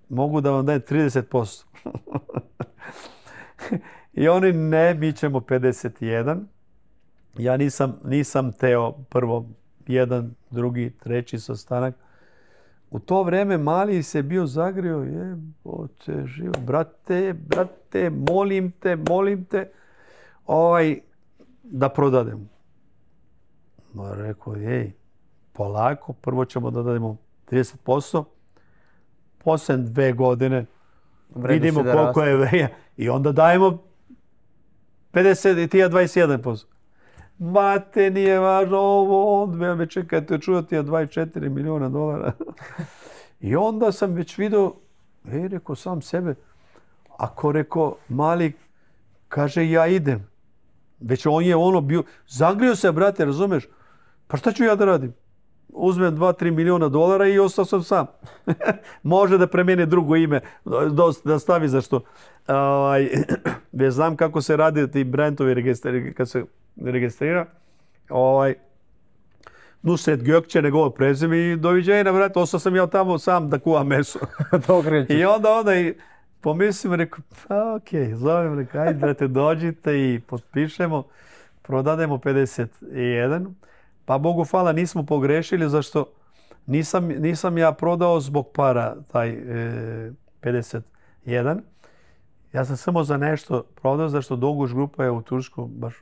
mogu da vam dajem 30%. I oni ne, mi ćemo 51. Ja nisam teo prvo jedan, drugi, treći sastanak. U to vreme mali se bio zagrio, jebote živo, brate, molim te, da prodadem. Rekao, polako, prvo ćemo da dademo 30%, poslije 2 godine vidimo koliko je i onda dajemo 50 i ti ja 21%. Mate, nije važno ovo, onda me čekajte čuvati ja 24 miliona dolara. I onda sam već vidio, rekao sam sebe, ako rekao mali, kaže ja idem. Već on je bio, zagrio se, brate, razumeš? Pa šta ću ja da radim? Uzmem 2-3 miliona dolara i ostao sam sam. Može da premene drugo ime, da stavi zašto. Već znam kako se radi ti brandovi kad se registrira. Nusret Gökçe, njegovo prezime i doviđenja, brate, ostao sam ja tamo sam da kuvam meso. I onda pomislim, rekao, ok, zovem, rekao, ajde, brate, dođite i potpišemo, prodademo 51. Pa Bogu hvala, nismo pogrešili, zašto nisam ja prodao zbog para taj 51. Ja sam samo za nešto prodao, zašto Doguš grupa je u Tursku baš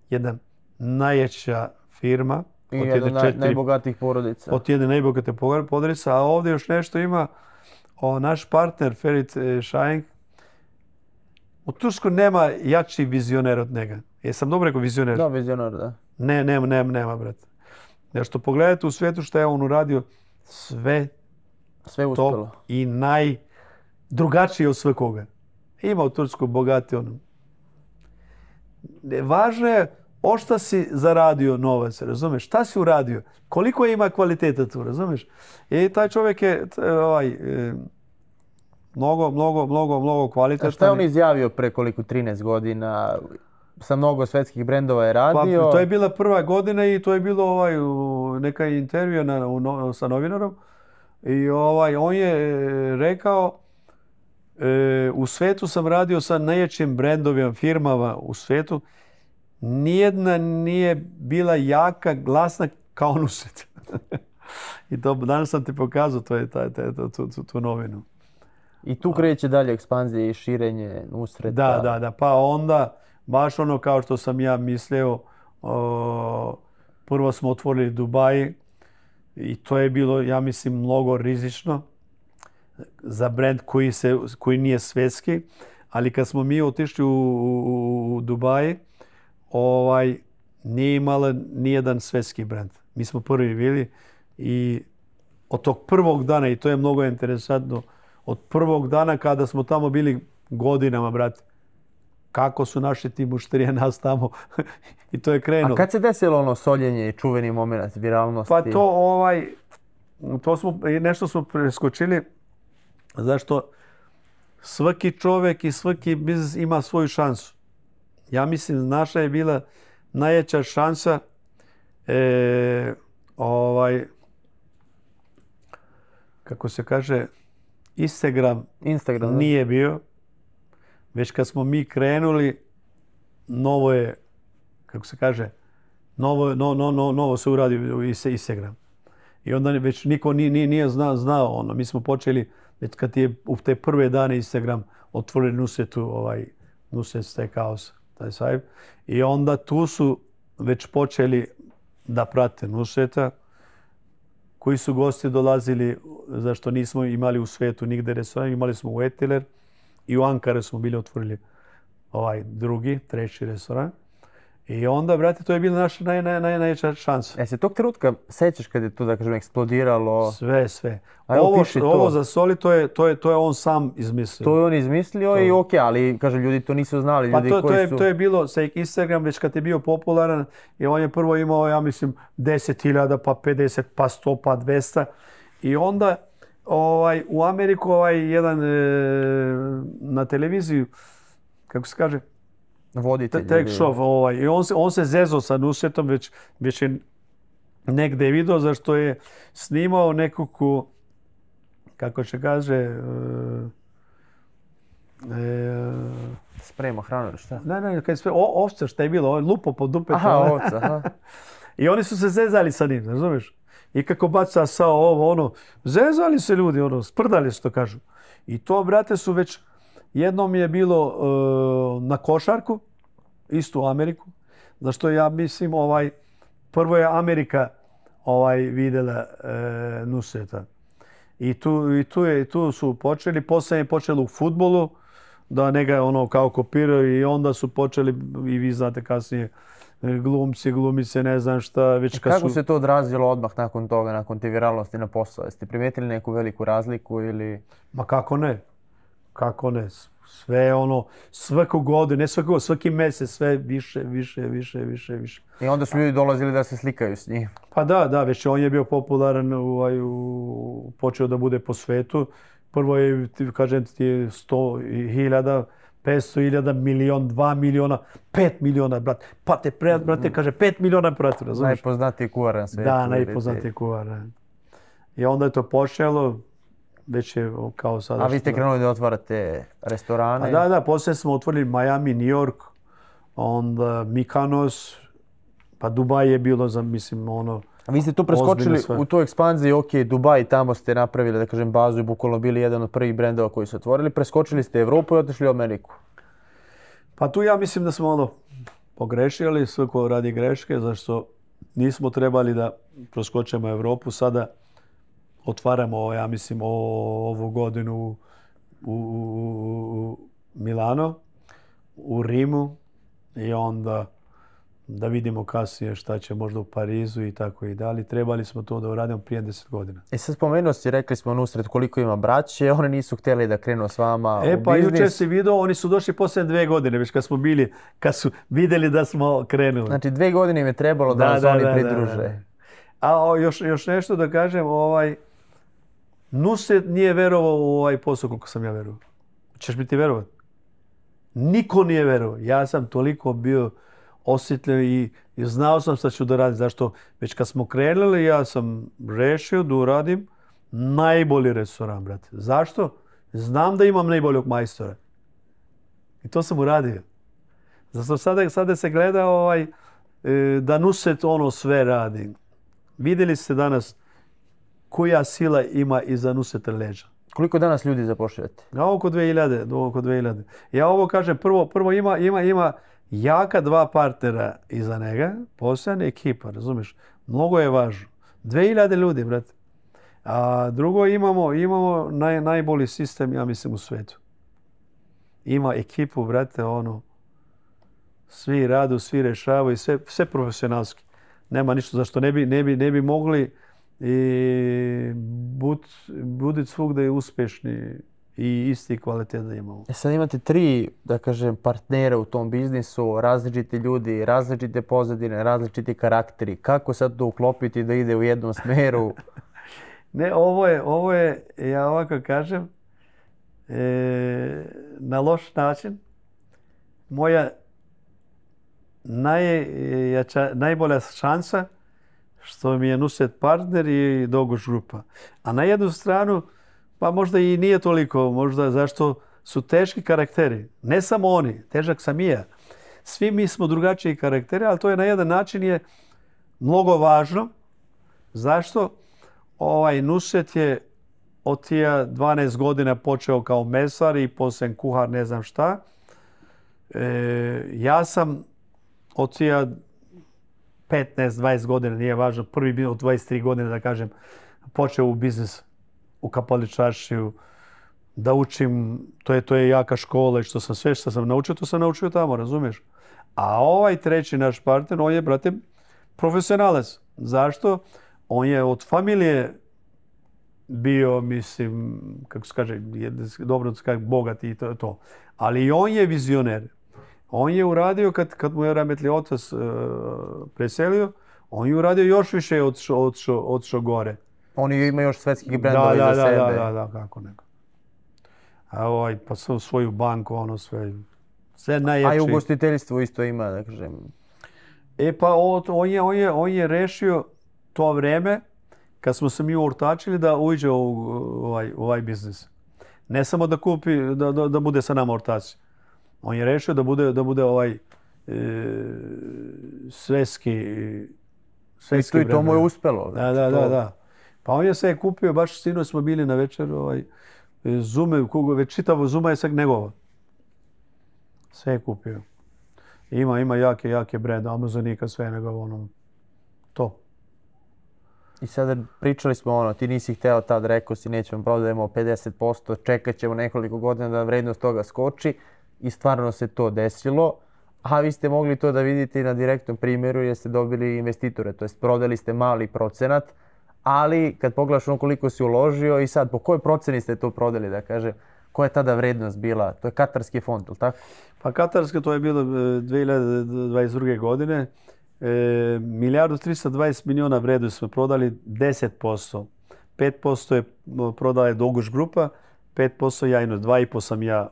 jedna najjača firma. I jedna od najbogatijih porodica. Od jedne najbogatije porodice, a ovdje još nešto ima. Naš partner Ferit Šajeng, u Tursku nema jači vizioner od njega. Jesam dobro rekao vizioner? Da, vizioner, da. Nema, brate. Jer što pogledajte u svijetu što je on uradio, sve uspjelo. I najdrugačije od svakoga. Ima u Tursku bogati Važno je o šta si zaradio novac, razumeš? Šta si uradio? Koliko ima kvaliteta tu, razumeš? I taj čovjek je mnogo kvalitetan. A šta je on izjavio pre koliko 13 godina? Sa mnogo svetskih brendova je radio. Pa, to je bila prva godina i to je bilo neka intervjua sa novinarom. I on je rekao, u svijetu sam radio sa najjačim brendovima, firmama u svijetu. Nijedna nije bila jaka, glasna kao Nusret. I to danas sam ti pokazao tu novinu. I tu kreće dalje ekspanzija i širenje Nusreta. Da. Pa onda, baš kao što sam ja mislio, prvo smo otvorili Dubai i to je bilo, ja mislim, mnogo rizično za brand koji nije svjetski, Ali kad smo mi otišli u Dubai, nije imala nijedan svetski brand. Mi smo prvi bili i od tog prvog dana, i to je mnogo interesantno, od prvog dana kada smo tamo bili godinama, brate, kako su naši ti mušterije nas tamo i to je krenulo. A kad se desilo ono soljenje i čuveni moment viralnosti? Pa to smo, nešto smo preskočili, zašto svaki čovjek i svaki biznis ima svoju šansu. Ja mislim, naša je bila najjača šansa kako se kaže, Instagram nije bio. Već kad smo mi krenuli, novo je, kako se kaže, novo se uradio u Instagram. I onda već niko nije znao ono. Mi smo počeli, već kad je u te prve dane Instagram otvorili Nusret Steakhouse, taj sajt. I onda tu su već počeli da prate Nusreta. Koji su gosti dolazili, zašto nismo imali u svijetu nigde restoran, imali smo u Etiler i u Ankara smo bili otvorili treći restoran. I onda, brate, to je bila naša najjača šansa. Se tog trenutka sećaš kad je to, da kažem, eksplodiralo? Sve. Ovo za soli, to je on sam izmislio. To je on izmislio i okej, ali, kažem, ljudi to nisu znali. To je bilo sa Instagram, već kad je bio popularan, i on je prvo imao, ja mislim, 10.000, pa 50, pa 100, pa 200. I onda u Ameriku jedan na televiziju, kako se kaže, voditelj. Tech show, i on se zezao sa Nusretom, već je negde video, zašto je snimao nekako, kako se kaže, sprema hranu ili šta? Ne, kad je ovca, šta je bilo, lupo po dupetu. Aha, ovca. I oni su se zezali sa njim, razumiješ? I kako baca zezali se ljudi, sprdali se, to kažu. I to, brate, su već, jednom je bilo na košarku, isto u Ameriku, zašto ja mislim, prvo je Amerika vidjela Nusreta. I tu su počeli, poslije je počelo u fudbalu, da njega kao kopiraju, i onda su počeli, i vi znate kasnije, glumci, glumice, ne znam šta. Već kako se to odrazilo odmah nakon toga, nakon te viralnosti na posao? Jeste primijetili neku veliku razliku ili? Ma kako ne? Kako ne? Sve svaku godinu, ne svaki mjesec, sve više. I onda su ljudi dolazili da se slikaju s njim. Pa da, već on je bio popularan, počeo da bude po svetu. Prvo je, kažem ti, 100.000, 500.000, milion, 2 miliona, 5 miliona, brate. Pa te brate, kaže, 5 miliona prati, razumiješ? Najpoznatiji kuvar na svijetu. Da, najpoznatiji kuvar. I onda je to počelo. Već je kao sada. A vi ste krenuli da otvarate restorane? Da, poslije smo otvorili Miami, New York, onda Mykonos, pa Dubai je bilo za, mislim, A vi ste to preskočili u toj ekspanziji, Dubai, tamo ste napravili, da kažem, bazu i bukvalno bili jedan od prvih brendova koji su otvorili. Preskočili ste Evropu i otišli u Ameriku. Pa tu ja mislim da smo pogrešili, sve ko radi greške, zašto nismo trebali da preskočimo Evropu. Sada otvaramo, ja mislim, ovu godinu u Milano, u Rimu, i onda da vidimo kasnije šta će možda u Parizu i tako i dalje. Trebali smo to da uradimo prije 10 godina. Sad spomenuo si, rekli smo Nusret koliko ima braće, oni nisu htjeli da krenu s vama u biznis. Pa jučer si vidio, oni su došli poslije 2 godine, već kad su vidjeli da smo krenuli. Znači 2 godine im je trebalo da nas oni pridruže. A još nešto da kažem, Nusret nije verovao u ovaj posao koliko sam ja verovao. Češ mi ti verovat? Niko nije verovao. Ja sam toliko bio osjetljiv i znao sam šta ću da radim. Zašto? Već kad smo krenuli, ja sam rešio da uradim najbolji restoran, brate. Zašto? Znam da imam najboljeg majstora. I to sam uradio. Zato sada se gleda da Nusret sve radi. Vidjeli ste danas koja sila ima iza Nusreta leđa. Koliko danas ljudi zapošljavate? Oko 2000. Ja ovo kažem, prvo ima jaka 2 partnera iza njega, posljedna ekipa, razumiješ? Mnogo je važno. 2000 ljudi, brate. A drugo imamo najbolji sistem, ja mislim, u svijetu. ima ekipu, brate, ono, svi radu, svi rešavaju, sve profesionalski. Nema ništa zašto ne bi mogli i buditi svugdje i uspješni i isti kvalitet da imamo. Sad imate 3, da kažem, partnera u tom biznisu, različiti ljudi, različite pozadine, različiti karakteri. Kako sad to uklopiti da ide u jednom smeru? Ne, ovo je, ja ovako kažem, na loš način. Moja najbolja šansa što mi je Nusret partner i Doguš grupa. A na jednu stranu, pa možda i nije toliko, možda zašto su teški karakteri. Ne samo oni, težak sam i ja. Svi mi smo drugačiji karakteri, ali to je na jedan način je mnogo važno. Zašto? Nusret je od tija 12 godina počeo kao mesar i poslije kuhar, ne znam šta. Ja sam od tija 15-20 godina, nije važno, prvi bio od 23 godine, da kažem, počeo u biznis, u kapaličaršiju, da učim, to je jaka škola i sve što sam naučio, to sam naučio tamo, razumiješ? A ovaj treći naš partner, on je, brate, profesionalac. Zašto? On je od familije bio, mislim, kako se kaže, dobro se kaže, bogat i to. Ali i on je vizioner. On je uradio, kad mu je rahmetli otac preselio, on je uradio još više otišao gore. On ima još svetskih brendova iza sebe. Da, kako neko. A pa svoju banku, ono sve najjači. A i ugostiteljstvo isto ima, da kažem. Pa on je rešio to vreme, kad smo se mi urtačili, da uđe u ovaj biznis. Ne samo da kupi, da bude sa nama ortaci. On je rešio da bude svetski I to mu je uspelo. Da. Pa on je sve kupio, baš sinoć smo bili na večer, Zume, već čitavo Zuma je sve njegovo. Sve je kupio. Ima jake brand, Amazonika, sve njegovo, to. I sada pričali smo ti nisi hteo tad, rekao si nećemo prodajemo 50%, čekat ćemo nekoliko godina da vrednost toga skoči i stvarno se to desilo. A vi ste mogli to da vidite i na direktnom primjeru jer ste dobili investitore, to jest prodali ste mali procenat, ali kad pogledaš koliko si uložio i sad po kojoj proceni ste to prodali, da kaže, koja je tada vrednost bila? To je katarski fond, ili tako? Pa katarski to je bilo 2022. godine. 1.320 miliona vrednosti smo prodali 10%. 5% je prodala Doguš grupa, 5% ja, 2,5 sam ja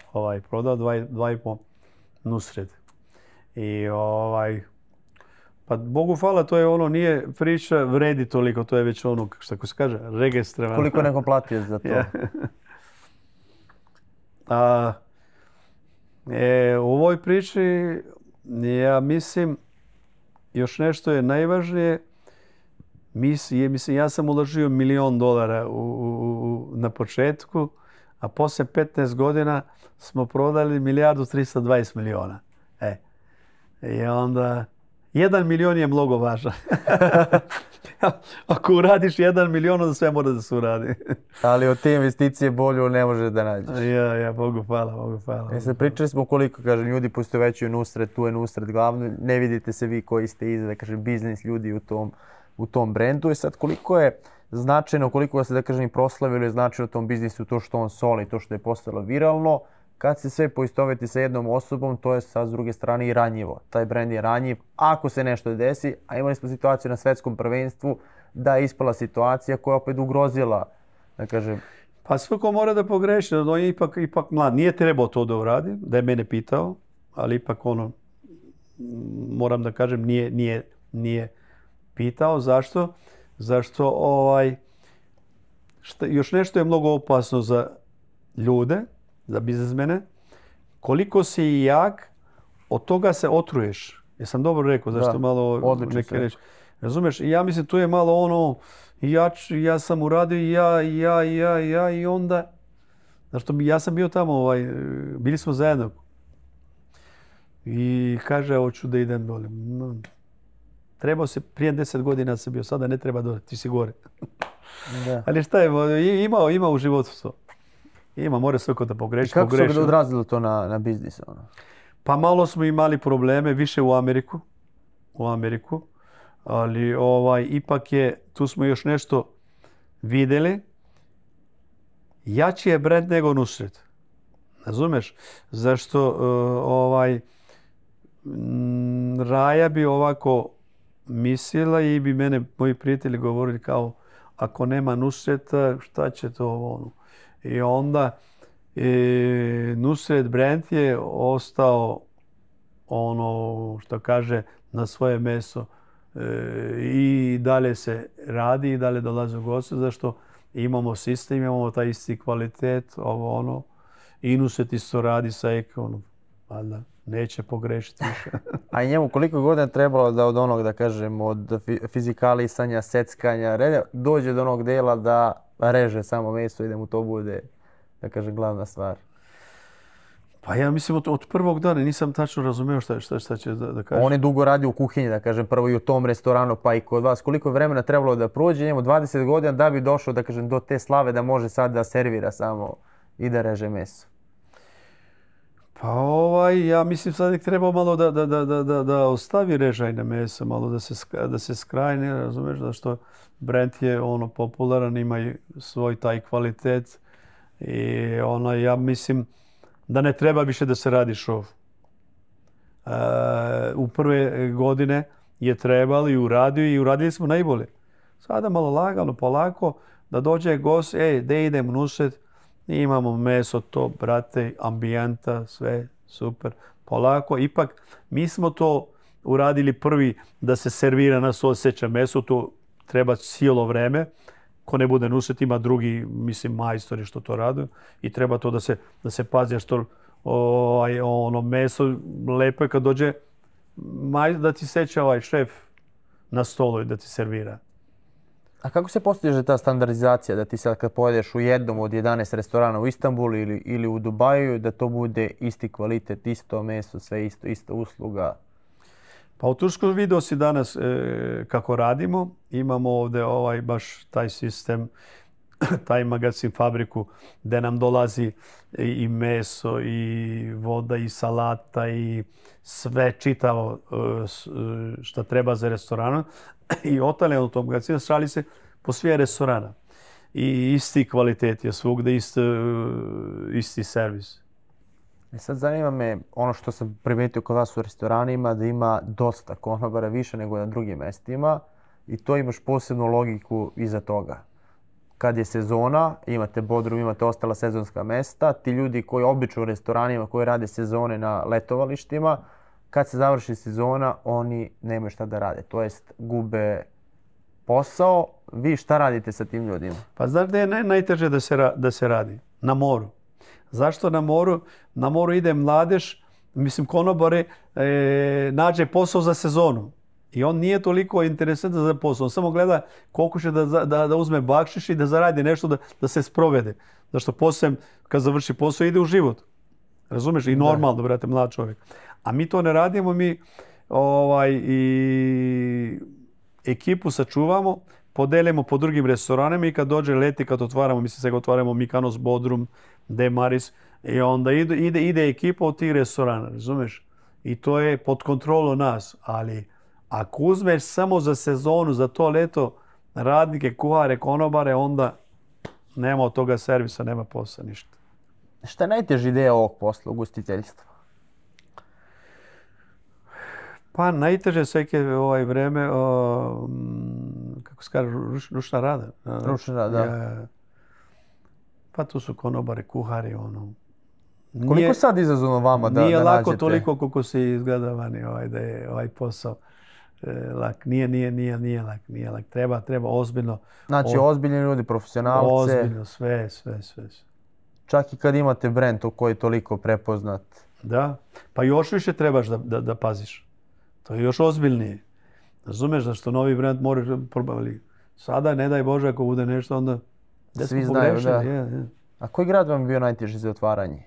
prodao, 2,5 Nusret. I pa Bogu hvala, to je nije priča vredi toliko, to je već što se kaže, registrovano. Koliko je neko platio za to? U ovoj priči, ja mislim, još nešto je najvažnije. Ja sam uložio $1 milion na početku, a poslije 15 godina smo prodali 1.320 miliona. I onda 1 milion je mnogo važan. Ako uradiš 1 milion, onda sve mora da se uradi. Ali od te investicije bolju ne možeš da nađeš. Ja, Bogu hvala. Pričali smo koliko, kažem, ljudi postovećuju Nusret, tu je Nusret glavno, ne vidite se vi koji ste iza, da kažem, biznis ljudi u tom brendu. I sad koliko je značajno, koliko vas se, da kažem, i proslavilo je značajno u tom biznisu to što on soli, to što je postalo viralno. Kad se sve poistoveti sa jednom osobom, to je sad s druge strane i ranjivo. Taj brend je ranjiv ako se nešto desi, a imali smo situaciju na svetskom prvenstvu da je ispala situacija koja je opet ugrozila, da kažem. Pa svako mora da pogreši, on je ipak mlad. Nije trebao to da uradi, da je mene pitao, ali ipak moram da kažem, nije pitao. Zašto? Još nešto je mnogo opasno za ljude, za biznismene. Koliko si jak, od toga se otruješ. Jesam dobro rekao, zašto malo neke reći. Razumiješ? I ja mislim, tu je malo ja sam uradio ja i onda... Zašto ja sam bio tamo, bili smo zajedno. I kaže, hoću da idem dole. Trebao se, prije 10 godina sam bio, sada ne treba dole, ti si gore. Ali šta je, ima u životu to. Ima, mora sve kod da I pogreši. kako se odrazilo to na biznis? Ono? Pa malo smo imali probleme, više u Ameriku, ali ipak je, tu smo još nešto vidjeli. Jači je brand nego Nusret. Razumeš? Zašto Raja bi ovako mislila i bi mene moji prijatelji govorili kao ako nema Nusreta, šta će to ono? I onda Nusret brand je ostao ono što kaže na svoje meso i dalje se radi i dalje dolaze u goste zašto imamo sistem, imamo taj isti kvalitet, i Nusret isto radi sa Ekonom, valjda neće pogrešiti više. A i njemu koliko godina trebalo da od onog, da kažem, od fizikalisanja, seckanja, dođe do onog dela da reže samo meso i da mu to bude, da kažem, glavna stvar? Pa ja mislim od prvog dana nisam tačno razumio šta će da kaže. On je dugo radio u kuhinji, da kažem, prvo i u tom restoranu, pa i kod vas. Koliko vremena trebalo da prođe njemu 20 godina da bi došao, da kažem, do te slave da može sad da servira samo i da reže meso? Pa ja mislim sad nek treba malo da ostavi režajne mesa, malo da se skrajne, razumiješ, zašto brand je popularan, ima i svoj taj kvalitet i ja mislim da ne treba više da se radi šov. U prve godine je trebalo i uradili smo najbolje. Sada malo lagano, polako, da dođe gost, gdje idem Nusret, imamo meso, to, brate, ambijenta, sve super, polako. Ipak, mi smo to uradili prvi da se servira na osjeća meso, to treba cijelo vreme. Ko ne bude Nusret, ima drugi, mislim, majstori što to rade i treba to da se pazi što meso lepo je kad dođe da ti seća šef na stolu i da ti servira. A kako se postiže ta standardizacija da ti sad kad pojedeš u jednom od 11 restorana u Istanbulu ili u Dubaju da to bude isti kvalitet, isto meso, sve isto, ista usluga? Pa u Turskoj vidio si danas kako radimo. Imamo ovdje baš taj sistem, taj magazin, fabriku gdje nam dolazi i meso i voda i salata i sve čitavo što treba za restoran. I otale u tom magazinu šalji se po sve restorana. I isti kvalitet je svugdje, isti servis. Sad zanima me ono što sam primijetio kod vas u restoranima, da ima dosta konobara, više nego na drugim mjestima i to imaš posebnu logiku iza toga. Kad je sezona, imate Bodrum, imate ostala sezonska mjesta, ti ljudi koji obično u restoranima koji rade sezone na letovalištima, kad se završi sezona, oni nemaju šta da rade, to jest gube posao. Vi šta radite sa tim ljudima? Pa znaš da je najteže da se radi? Na moru. Zašto na moru? Na moru ide mladež, mislim konobare, nađe posao za sezonu. I on nije toliko interesantan za posao. On samo gleda koliko će da uzme bakšiš i da zaradi nešto da se sprovede. Zašto poslije, kad završi posao, ide u život. Razumeš? I normalno, brate, mlad čovjek. A mi to ne radimo, mi i ekipu sačuvamo, podelimo po drugim restoranima i kad dođe leti, kad otvaramo, mislim se ga otvaramo Mikanos, Bodrum, Demaris, i onda ide ekipa od tih restorana, razumeš? I to je pod kontrolom nas, ali ako uzmeš samo za sezonu, za to leto, radnike, kuhare, konobare, onda nema od toga servisa, nema posla, ništa. Šta je najteži ideja ovog posla, ugostiteljstva? Pa najteže sveke vreme, kako se kaže, ručna rada. Ručna rada, da. Pa tu su konobare, kuhari, Koliko sad izazovno vama da nije lako nađete? Toliko koliko se izgleda vani da je ovaj posao lak. Nije lak. Treba ozbiljno. Znači ozbiljni ljudi, profesionalce. Ozbiljno, sve. Čak i kad imate brend koji je toliko prepoznat. Da, pa još više trebaš da paziš. To je još ozbiljnije. Razumeš zašto novi brend moraš probaviti. Sada, ne daj Bože, ako bude nešto, onda svi znaju, da. A koji grad vam je bio najteži za otvaranje?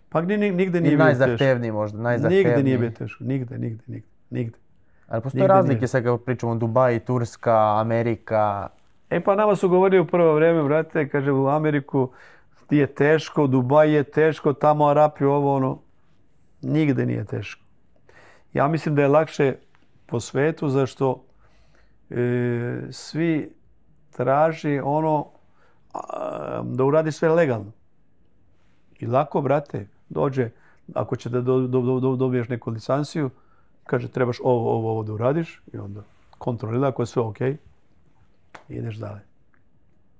Pa nigde nije bio teško. Najzahtevniji možda, najzahtevniji. Nigde nije bio teško, nigde. Ali postoje razlike sad kako pričamo Dubaj, Turska, Amerika. Pa nama su govorili u prvo vrijeme, brate, kaže u Ameriku je teško, Dubaj je teško, tamo Arapi ovo ono. Nigde nije teško. Ja mislim da je lakše po svetu zašto svi traži ono da uradi sve legalno. I lako, brate, dođe, ako će da dobiješ neku licenciju, kaže trebaš ovo da uradiš i onda kontrolira ako je sve ok i ideš dalje.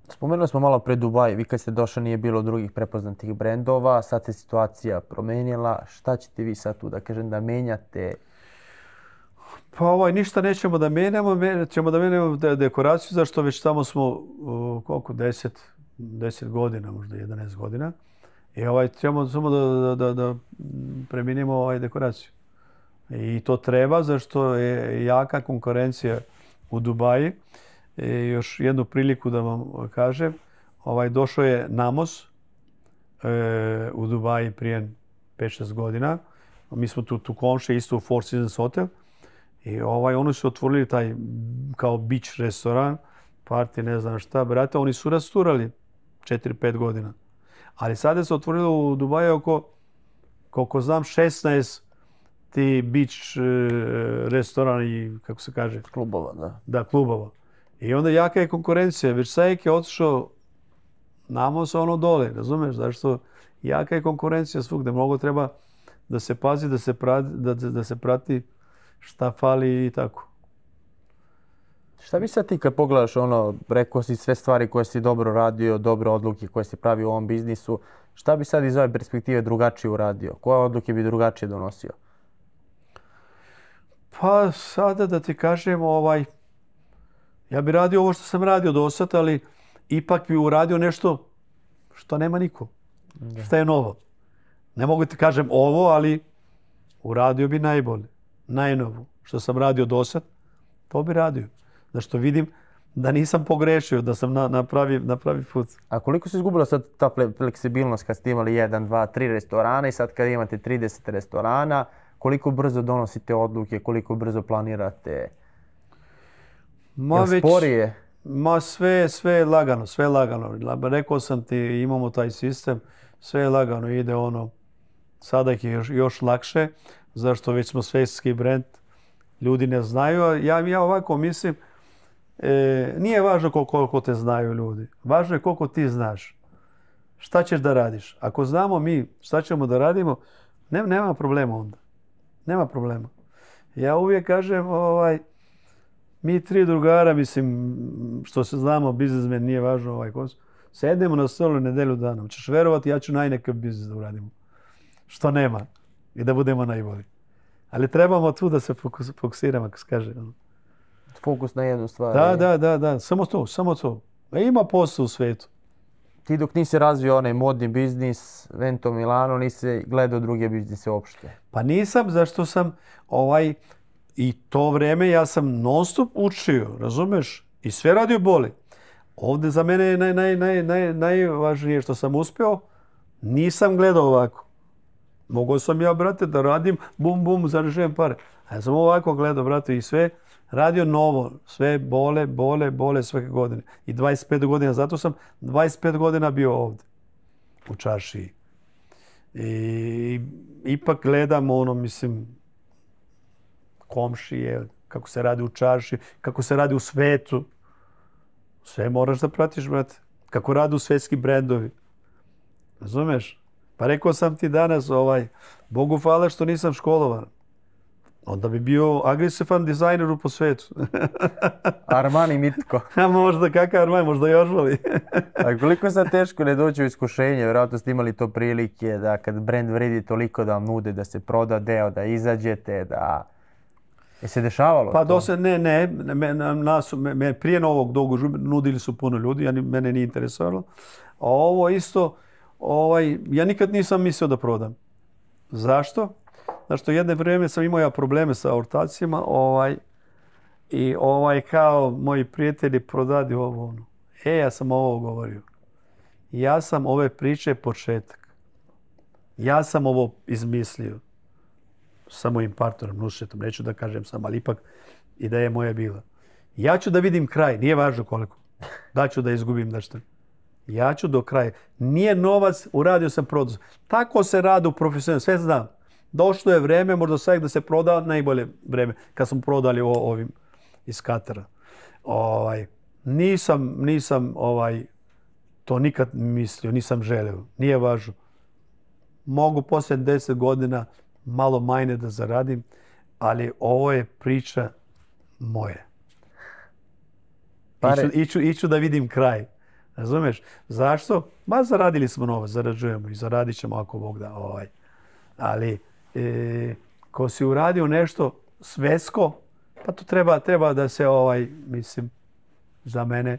Spomenuli smo malo pre Dubaj, vi kad ste došli nije bilo drugih prepoznatih brendova, sad se situacija promenila, šta ćete vi sad tu da kažem da menjate? Pa ništa nećemo da menjamo, ćemo da menjamo dekoraciju, zašto već tamo smo, koliko, 10 godina, možda 11 godina. I ćemo samo da preminimo dekoraciju. I to treba, zašto je jaka konkurencija u Dubaji. Još jednu priliku da vam kažem, došao je Namos u Dubaji prije 5-6 godina. Mi smo tu komši, isto u Four Seasons Hotel. I oni su otvorili taj kao beach restoran, party, ne znam šta, brate, oni su rasturali 4-5 godina. Ali sada se otvorilo u Dubaju oko, koliko znam, 16 ti beach restoran i, kako se kaže? Klubova, da. Da, klubova. I onda jaka je konkurencija. Već Sajek je otišao Namos dole, razumeš? Zašto jaka je konkurencija svugde. Mnogo treba da se pazi, da se prati šta fali i tako. Šta bi sad ti kad pogledaš rekao si sve stvari koje si dobro radio, dobre odluke koje si pravio u ovom biznisu, šta bi sad iz ove perspektive drugačije uradio? Koje odluke bi drugačije donosio? Pa sada da ti kažem, ja bi radio ovo što sam radio do sad, ali ipak bi uradio nešto što nema niko. Šta je novo? Ne mogu ti kažem ovo, ali uradio bi najbolje, najnovo. Što sam radio do sad, to bi radio. Zašto vidim da nisam pogrešio, da sam napravi put. A koliko se izgubila sad ta fleksibilnost kad ste imali 1, 2, 3 restorana i sad kad imate 30 restorana, koliko brzo donosite odluke, koliko brzo planirate? Sporije? Sve je lagano, sve je lagano. Rekao sam ti, imamo taj sistem, sve je lagano, ide sada ih je još lakše, zašto već smo svjetski brend, ljudi ne znaju. Ja ovako mislim, nije važno koliko te znaju ljudi, važno je koliko ti znaš. Šta ćeš da radiš? Ako znamo mi šta ćemo da radimo, nema problema onda. Nema problema. Ja uvijek kažem, mi 3 drugara, mislim, što se znamo, biznismen, nije važno sednemo na stolu nedelju dana. Češ verovati, ja ću najnekav biznis da uradimo. Što nema. I da budemo najbolji. Ali trebamo tu da se fokusiramo, kako se kaže. Fokus na jednu stvar. Da. Samo to. Ima posao u svijetu. Ti dok nisi razvio onaj modni biznis, Vento Milano, nisi gledao druge biznise uopšte? Pa nisam, zašto sam i to vrijeme ja sam non stop učio, razumeš? I sve radio boli. Ovdje za mene je najvažnije što sam uspio, nisam gledao ovako. Mogao sam ja, brate, da radim, bum, zaražujem pare. A ja sam ovako gledao, brate, i sve radio novo. Sve bole svake godine. I 25 godina, zato sam 25 godina bio ovdje, u čaršiji. I ipak gledam mislim, komšije, kako se radi u čaršiji, kako se radi u svetu. Sve moraš da pratiš, brate. Kako radi u svetski brendovi. Razumeš? Pa rekao sam ti danas, Bogu hvala što nisam školovan. Onda bi bio agresivan dizajner po svetu. Armani Mitko. A možda kakav Armani, možda još voli. A koliko je sad teško ne doći u iskušenje? Vjerojatno ste imali to prilike da kad brend vredi toliko da vam nude da se proda deo, da izađete, da... Je se dešavalo pa to? Ne. Prije novog dogu nudili su puno ljudi, mene nije interesovalo. A ovo isto, ja nikad nisam mislio da prodam. Zašto? Zašto jedne vrijeme sam imao probleme sa ortacima i kao moji prijatelji prodadi ovo. Ja sam ovo govorio. Ja sam ove priče početak. Ja sam ovo izmislio. Sa mojim partnerom, Nusretom, neću da kažem sam, ali ipak ideja moja bila. Ja ću da vidim kraj, nije važno koliko. Da ću da izgubim nešto. Ja ću do kraja. Nije novac, uradio sam prodao. Tako se radi u profesionalnom, sve znam. Došlo je vreme, možda sad da se proda najbolje vreme, kad smo prodali ovim iz Katara. Nisam to nikad mislio, nisam želeo. Nije važno. Mogu poslije 10 godina malo manje da zaradim, ali ovo je priča moje. Iću da vidim kraj. Razumeš? Zašto? Ba zaradili smo novac, zarađujemo i zaradit ćemo ako Bog da. Ali ko si uradio nešto svetsko, pa to treba da se mislim, za mene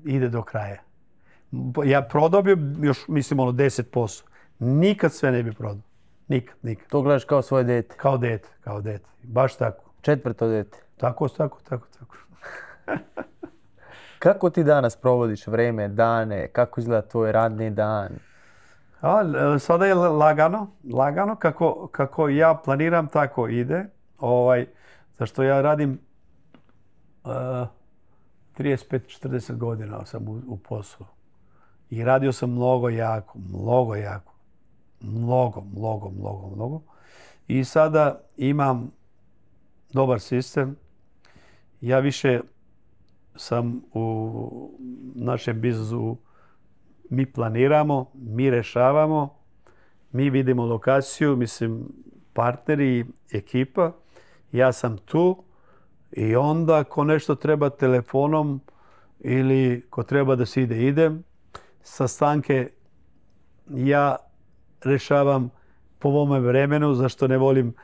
ide do kraja. Ja prodao bi još, mislim, 10%. Nikad sve ne bi prodao. Nikad. To gledaš kao svoje dete? Kao dete. Baš tako. 4. dete? Tako. Kako ti danas provodiš vreme, dane? Kako izgleda tvoj radni dan? Sada je lagano. Kako ja planiram, tako ide. Zašto ja radim 35-40 godina sam u poslu. I radio sam mnogo jako. Mnogo. I sada imam dobar sistem. Ja više sam u našem biznisu, mi planiramo, mi rešavamo, mi vidimo lokaciju, mislim, partneri, ekipa, ja sam tu i onda ko nešto treba telefonom ili ko treba da se idem, sastanke ja rešavam po ovome vremenu, zašto ne volim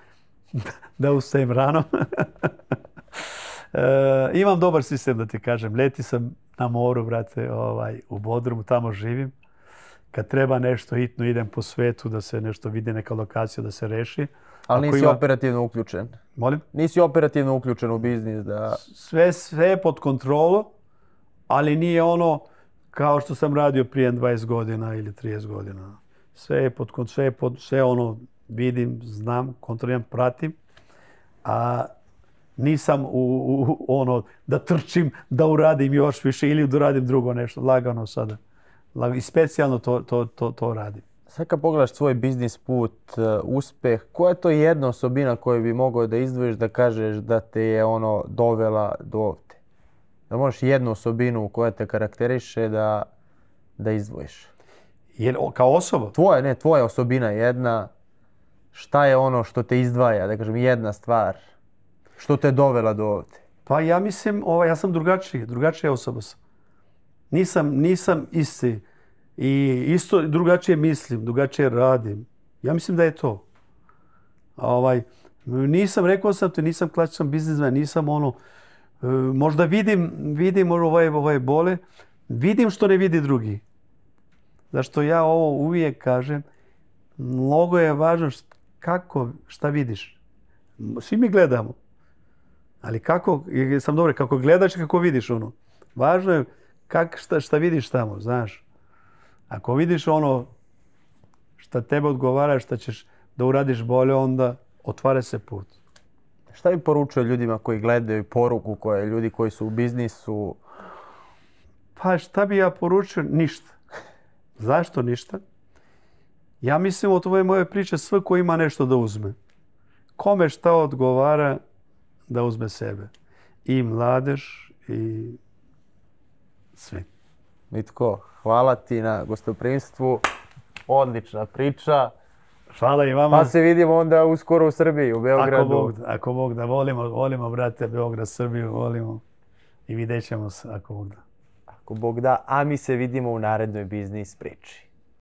da ustajem rano. Imam dobar sistem, da ti kažem. Leti sam na moru, brate, u Bodrumu, tamo živim. Kad treba nešto hitno, idem po svetu da se nešto vidi, neka lokacija da se reši. Ali nisi operativno uključen? Molim? Nisi operativno uključen u biznis da... Sve je pod kontrolom, ali nije ono kao što sam radio prije 20 godina ili 30 godina. Sve ono vidim, znam, kontroliram, pratim. A nisam ono da trčim, da uradim još više ili da uradim drugo nešto. Lagano sada. I specijalno to radim. Sad kad pogledaš svoj biznis put, uspeh, koja je to jedna osobina koju bi mogao da izdvojiš da kažeš da te je ono dovela do ovde? Da možeš jednu osobinu koja te karakteriše da izdvojiš? Kao osoba? Tvoja osobina jedna. Šta je ono što te izdvaja, da kažem jedna stvar? Što te je dovela do ovde? Pa ja mislim, ja sam drugačija osoba sam. Nisam isti. I isto drugačije mislim, drugačije radim. Ja mislim da je to. Nisam, rekao sam te, nisam klasičan biznismen, nisam ono, možda vidim ove bole, vidim što ne vidi drugi. Zašto ja ovo uvijek kažem, mnogo je važno šta vidiš. Svi mi gledamo. Ali kako gledaš i kako vidiš ono. Važno je šta vidiš tamo, znaš. Ako vidiš ono šta tebe odgovara, šta ćeš da uradiš bolje, onda otvara se put. Šta bi poručio ljudima koji gledaju poruku koje ljudi koji su u biznisu? Pa šta bi ja poručio? Ništa. Zašto ništa? Ja mislim od ove moje priče sve ko ima nešto da uzme. Kome šta odgovara da uzme sebe. I mladež i svi. Mitko, hvala ti na gostoprimstvu. Odlična priča. Hvala i vama. Pa se vidimo onda uskoro u Srbiji, u Beogradu. Ako Bog da, volimo brate, Beograd, Srbiju, volimo. I vidjet ćemo se, ako Bog da. Ako Bog da, a mi se vidimo u narednoj biznis priči.